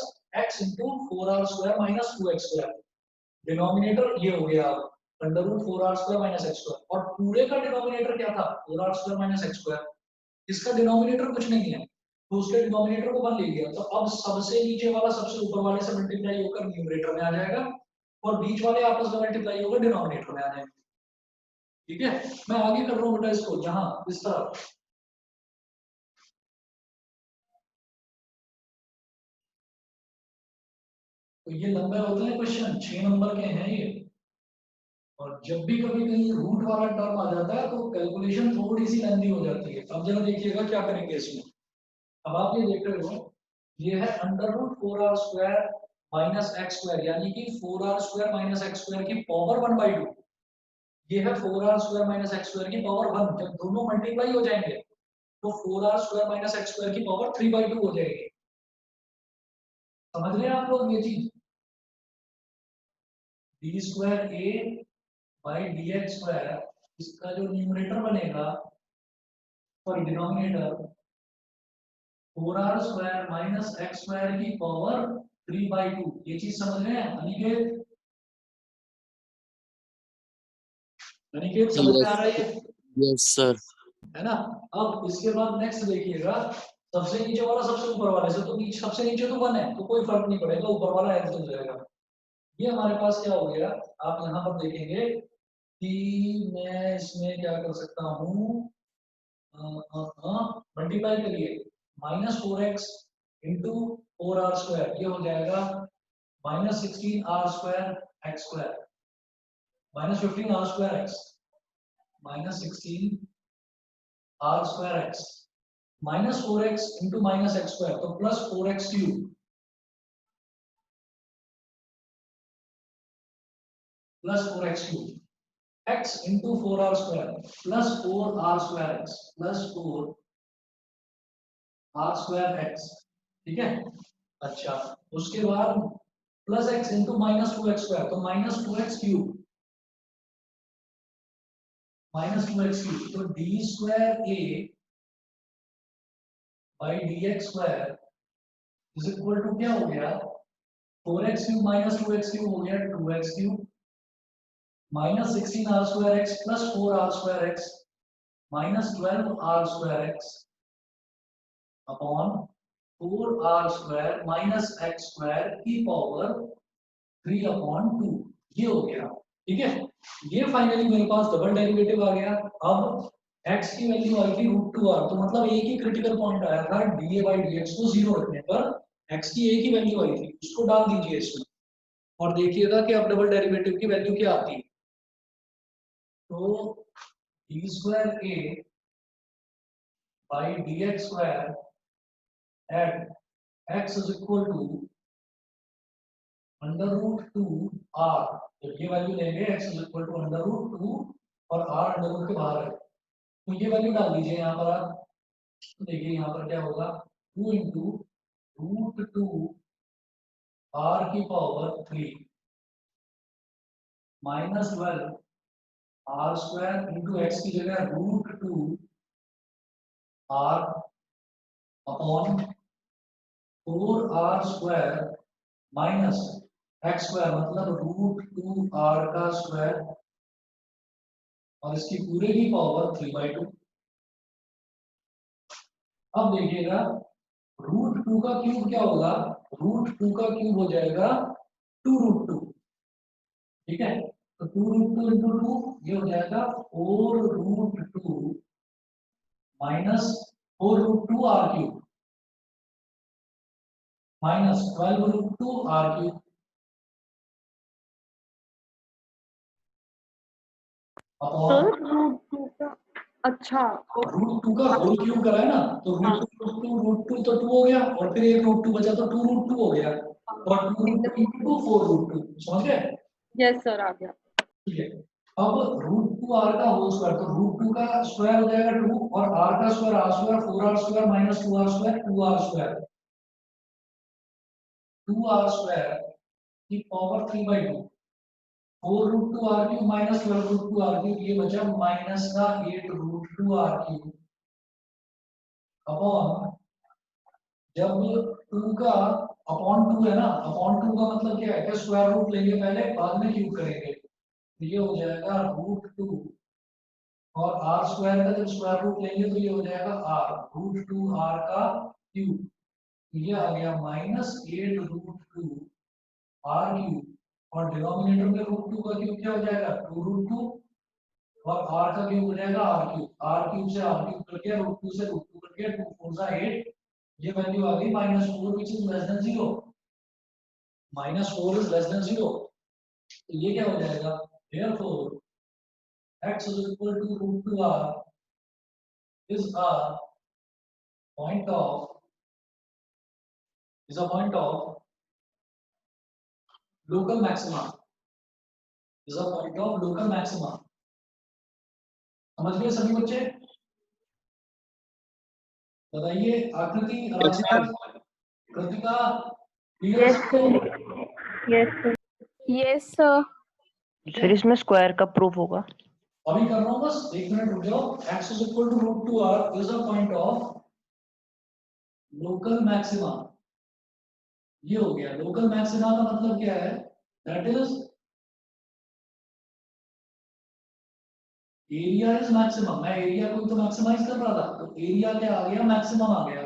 x into 4r square minus 2x square, denominator ये हो गया under root 4r square minus x square, और पूरे का डिनोमिनेटर क्या था 4r square minus x square, इसका डिनोमिनेटर कुछ नहीं है तो उसके डिनोमिनेटर को 1 ले लिया, तो अब सबसे नीचे वाला सबसे ऊपर वाले से मल्टीप्लाई होकर न्यूमरेटर में आ जाएगा और बीच वाले आपस में मल्टीप्लाई होकर डिनोमिनेटर में आ जाएंगे। ठीक है, मैं आगे कर रहा हूँ बेटा इसको यहाँ इस तरह। तो ये लंबे होते हैं क्वेश्चन, 6 नंबर के हैं ये, और जब भी कभी कहीं रूट वाला टर्म आ जाता है तो कैलकुलेशन थोड़ी सी लेंथी हो जाती है। अब जरा देखिएगा क्या करेंगे इसमें। अब आप ये देख रहे हो, ये है under root 4r square minus x square, यानी कि 4r square minus x square की पावर 1/2, ये है 4r square minus x square की पावर 1, जब दोनों मल्टीप्लाई हो जाएंगे तो 4r square minus x square की पावर 3/2 हो जाएगी। समझ रहे हैं आप लोग ये चीज? d square a by dx square, इसका जो न्यूमरेटर बनेगा sorry denominator 4r square minus x square की पावर 3/2, ये चीज समझ रहे हैं अनिकेत? अनिकेत समझ में आ रहा है? Yes sir. है ना? अब इसके बाद नेक्स्ट देखिएगा, सबसे नीचे वाला सबसे ऊपर वाले से, तो नीचे सबसे नीचे तो 1 है तो कोई फर्क नहीं पड़ेगा, ऊपर वाला एक्स हो जाएगा। ये हमारे पास क्या हो गया, आप यहाँ पर देखेंगे कि मैं इसमें क्या कर सकता हूँ, मल्टीप्लाई करिए minus 4x into 4r square, ये हो जाएगा minus 16r square x square, minus 15r square x, minus 16r square x, minus 4x into minus x square, तो plus 4x cube, plus 4x cube, x into 4r square plus 4r square x plus 4r square x. ठीक है, अच्छा उसके बाद plus x into minus 2x square, तो minus 2x cube, minus 2x cube, तो d square a by dx square is equal to क्या हो गया, 4x cube minus 2x cube हो गया 2x cube, minus 16r square x plus 4r square x minus 12r square x upon 4r square minus x square की power 3/2, ये हो गया। ठीक है, ये फाइनली मेरे पास डबल डेरिवेटिव आ गया। अब x की वैल्यू आई थी √2r, तो मतलब एक ही क्रिटिकल पॉइंट आया था dA बाई dx को 0 रखने पर x की एक ही वैल्यू आई थी, उसको डाल दीजिए इसमें और देखिएगा कि अब डबल डेरिवेटिव की वैल्यू क्या आती है। तो d square a by dx square at x is equal to under root 2r, जब ये वैल्यू लेंगे x is equal to under root 2 और r अंडर रूट के बाहर है, तो ये वैल्यू डाल दीजिए यहाँ पर आप। तो देखिए यहाँ पर क्या होगा, 2 इंटू रूट 2 r की power 3 minus 12 r square into x की जगह √2 r upon 4r square minus x square, मतलब √2 r का स्क्वायर और इसकी पूरे की पावर 3/2। अब देखिएगा √2 का क्यूब क्या होगा, √2 का क्यूब हो जाएगा 2√2। ठीक है, तो 2√2 इंटू 2 ये हो जाएगा 4√2 minus 4√2 r cube minus 12√2 r cube upon √2 का, अच्छा √2 का होल क्यूब करा है ना, तो √2 तो 2 हो गया और फिर एक √2 बचा तो 2√2 हो गया और 2√2 इंटू 4√2, समझ गए? यस सर, आ गया। ठीक है, अब √2r का होल स्क्वायर, तो √2 का स्क्वायर हो जाएगा 2 और r का square r square 4r square minus 2r square 2r square 2r square की power 3/2 4 root 2 r cube minus 12 root 2 r cube, ये बचा माइनस का 8 रूट 2 r क्यूब अपॉन, जब 2 का अपॉन 2 है ना, अपॉन 2 का मतलब क्या है कि स्क्वायर रूट लेंगे पहले, बाद में क्यूब करेंगे, तो ये हो जाएगा रूट 2 और r स्क्वायर का जब स्क्वायर रूट लेंगे तो ये हो जाएगा r रूट 2 r का क्यूब, ये आ गया माइनस 8 रूट 2 r क्यूब, और डिनोमिनेटर में रूट 2 का क्यूब क्या हो जाएगा 2 रूट 2 और r का क्यूब हो जाएगा r क्यूब से r क्यूब कट गया, रूट 2 से रूट 2 कट गया, 2 4 जा 8, ये वैल्यू आ गई -4 which is less than 0, -4 is less than 0, तो ये क्या हो जाएगा, therefore x is equal to root 2r is a point of local maxima, is a point of local maxima। समझ गए सभी बच्चे? बताइए आकृति, आराधना, Kritika, Yes, sir. Yes, sir. Yes, sir. फिर इसमें स्क्वायर का प्रूफ होगा। अभी कर रहा हूँ, बस 1 मिनट रुक जाओ। x is equal to root 2r is a point of local maxima, ये हो गया। लोकल मैक्सिमा का मतलब क्या है, that is area is maximum. मैं एरिया को तो मैक्सिमाइज कर रहा था, तो एरिया क्या आ गया, मैक्सिमम आ गया।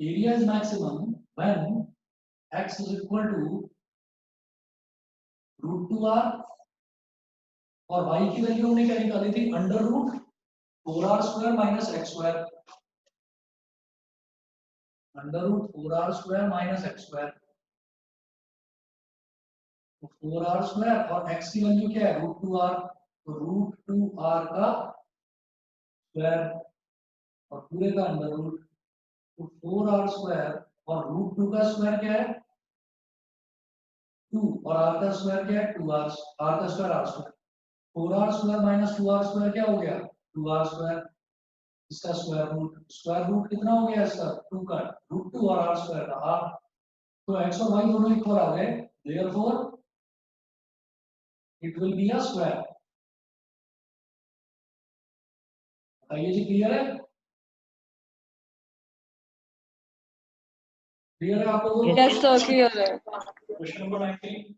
Area is maximum when x is equal to root 2r और y की वैल्यू हमने क्या निकाली थी, under root 4r square minus x square, under root 4r square minus x square, 4r square और x की वैल्यू क्या है रूट 2r, तो रूट 2r का स्क्वायर और पूरे का अंडर रूट, तो 4r स्क्वायर और रूट 2 का स्क्वायर क्या है 2 और r का स्क्वायर क्या है 2r, r का square r square, 4r square minus 2r square क्या हो गया 2r स्क्वायर, इसका स्क्वायर रूट कितना हो गया इसका 2 का, रूट 2 और r स्क्वायर का r, तो x और y दोनों इक्वल आ गए, therefore it will be a square। बताइए जी, क्लियर है? क्लियर है आप लोगों को? Yes, sir. Clear है। Question number 19।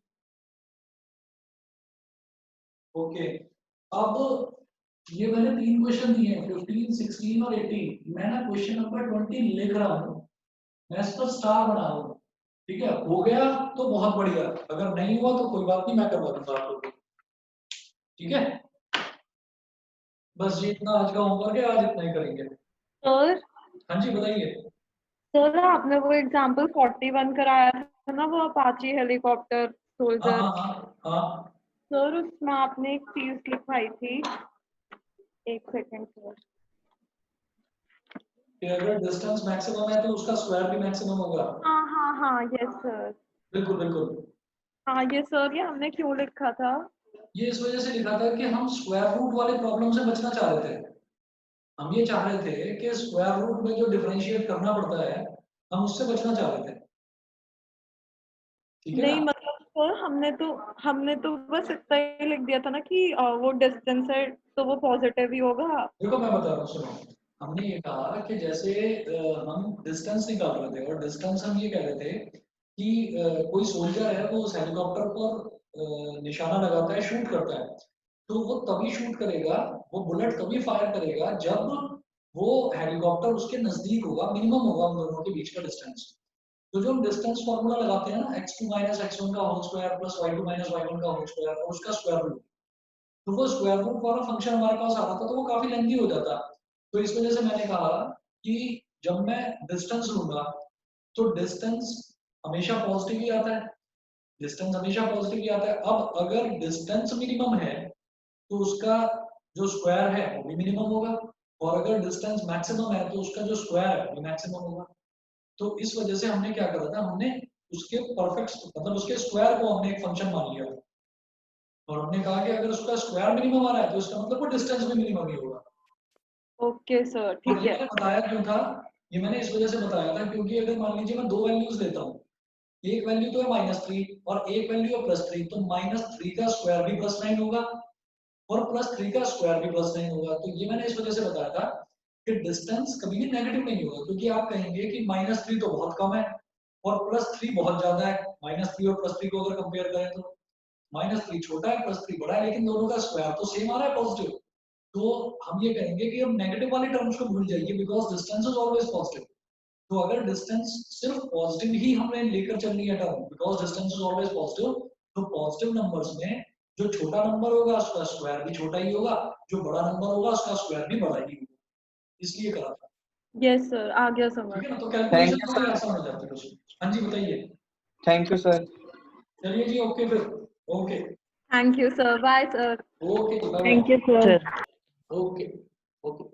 ओके, अब ये मैंने 3 क्वेश्चन दिए हैं, 15, 16 और 18। मैं ना क्वेश्चन नंबर 20 लिख रहा हूँ, मैं इस पर स्टार बना रहा हूँ, ठीक है? हो गया तो बहुत बढ़िया, अगर नहीं हुआ तो कोई बात नहीं, मैं करवा दूंगा आप लोगों को, ठीक है? बस ये इतना आज का होमवर्क है, आज इतना ही करेंगे। सर, हाँ जी बताइए। सर आपने वो एग्जांपल 41 कराया था ना, वो अपाची हेलीकॉप्टर हाँ सोल्जर, हाँ हाँ हाँ, सर उसमें आपने एक चीज लिखवाई थी, एक सेकंड सर। कि अगर डिस्टेंस मैक्सिमम है तो उसका स्क्वायर भी मैक्सिमम होगा। हाँ हाँ हाँ, यस सर। बिल्कुल बिल्कुल। हाँ ये सर, ये हमने क्यों लिखा था? ये इस वजह से लिखा था कि हम स्क्वायर रूट वाले प्रॉब्लम से बचना चाह रहे थे। हम ये चाह रहे थे कि स्क्वायर रूट में जो डिफरेंशिएट करना पड़ता है, हम उससे बचना चाह रहे थे, ठीक है नहीं ना? मतलब सर, हमने तो बस इतना ही लिख दिया था ना कि वो डिस्टेंस है तो वो पॉजिटिव ही होगा। देखो मैं बता रहा हूँ, सुनो। हमने ये कहा कि जैसे हम डिस्टेंस निकाल रहे थे, और डिस्टेंस हम ये कह रहे थे कि कोई सोल्जर है वो उस हेलीकॉप्टर पर निशाना लगाता है, शूट करता है, तो वो तभी शूट करेगा, वो बुलेट तभी फायर करेगा जब वो हेलीकॉप्टर उसके नजदीक होगा, मिनिमम होगा उन दोनों के बीच का डिस्टेंस। तो जो हम डिस्टेंस फॉर्मूला लगाते हैं ना, x2 माइनस x1 का whole square plus y2 minus y1 का होल स्क्वायर और उसका स्क्वायर रूट, तो वो स्क्वायर रूट वाला फंक्शन हमारे पास आ रहा था, तो वो काफी लेंथी हो जाता। तो इस वजह से मैंने कहा कि जब मैं डिस्टेंस लूंगा तो डिस्टेंस हमेशा पॉजिटिव ही आता है, डिस्टेंस हमेशा पॉजिटिव ही आता है। अब अगर डिस्टेंस मिनिमम है तो उसका जो स्क्वायर है वो भी मिनिमम होगा, और अगर डिस्टेंस मैक्सिमम है तो उसका जो स्क्वायर है वो मैक्सिमम होगा। तो इस वजह से हमने क्या करा था, हमने उसके परफेक्ट मतलब उसके स्क्वायर को हमने एक फंक्शन मान लिया, और हमने कहा कि अगर उसका स्क्वायर मिनिमम आ रहा है तो इसका मतलब वो डिस्टेंस भी मिनिमम ही होगा। ओके सर, और ठीक ये है। मैंने बताया क्यों था ये मैंने इस वजह से बताया था क्योंकि अगर मान लीजिए मैं दो वैल्यूज लेता हूँ, एक वैल्यू तो है -3 और एक वैल्यू है +3, तो -3 का स्क्वायर भी +9 होगा और +3 का स्क्वायर भी +9 होगा। तो ये मैंने इस वजह से बताया था कि डिस्टेंस कभी भी नेगेटिव नहीं होगा, क्योंकि आप कहेंगे कि -3 तो बहुत कम है और +3 बहुत ज्यादा है। -3 और +3 को अगर कंपेयर करें तो -3 छोटा है, +3 बड़ा है, लेकिन दोनों का स्क्वायर तो सेम आ रहा है पॉजिटिव। तो हम ये कहेंगे कि अब नेगेटिव वाली टर्म्स को भूल जाइए because distance is always positive. तो अगर डिस्टेंस सिर्फ पॉजिटिव ही हमें लेकर चलनी है term, because distance is always positive, तो पॉजिटिव नंबर्स में जो छोटा नंबर होगा उसका स्क्वायर भी छोटा ही होगा, जो बड़ा नंबर होगा उसका स्क्वायर भी बड़ा ही होगा, इसलिए करा था। यस सर, आ गया समझ। ठीक है ना, तो Thank कैलकुलेशन you, थोड़ी sir. आसान हो जाती है उसमें। हाँ जी बताइए। Thank you sir. चलिए जी, ओके फिर, okay thank you sir, bye sir. Okay, bye thank you sir. Sir okay okay.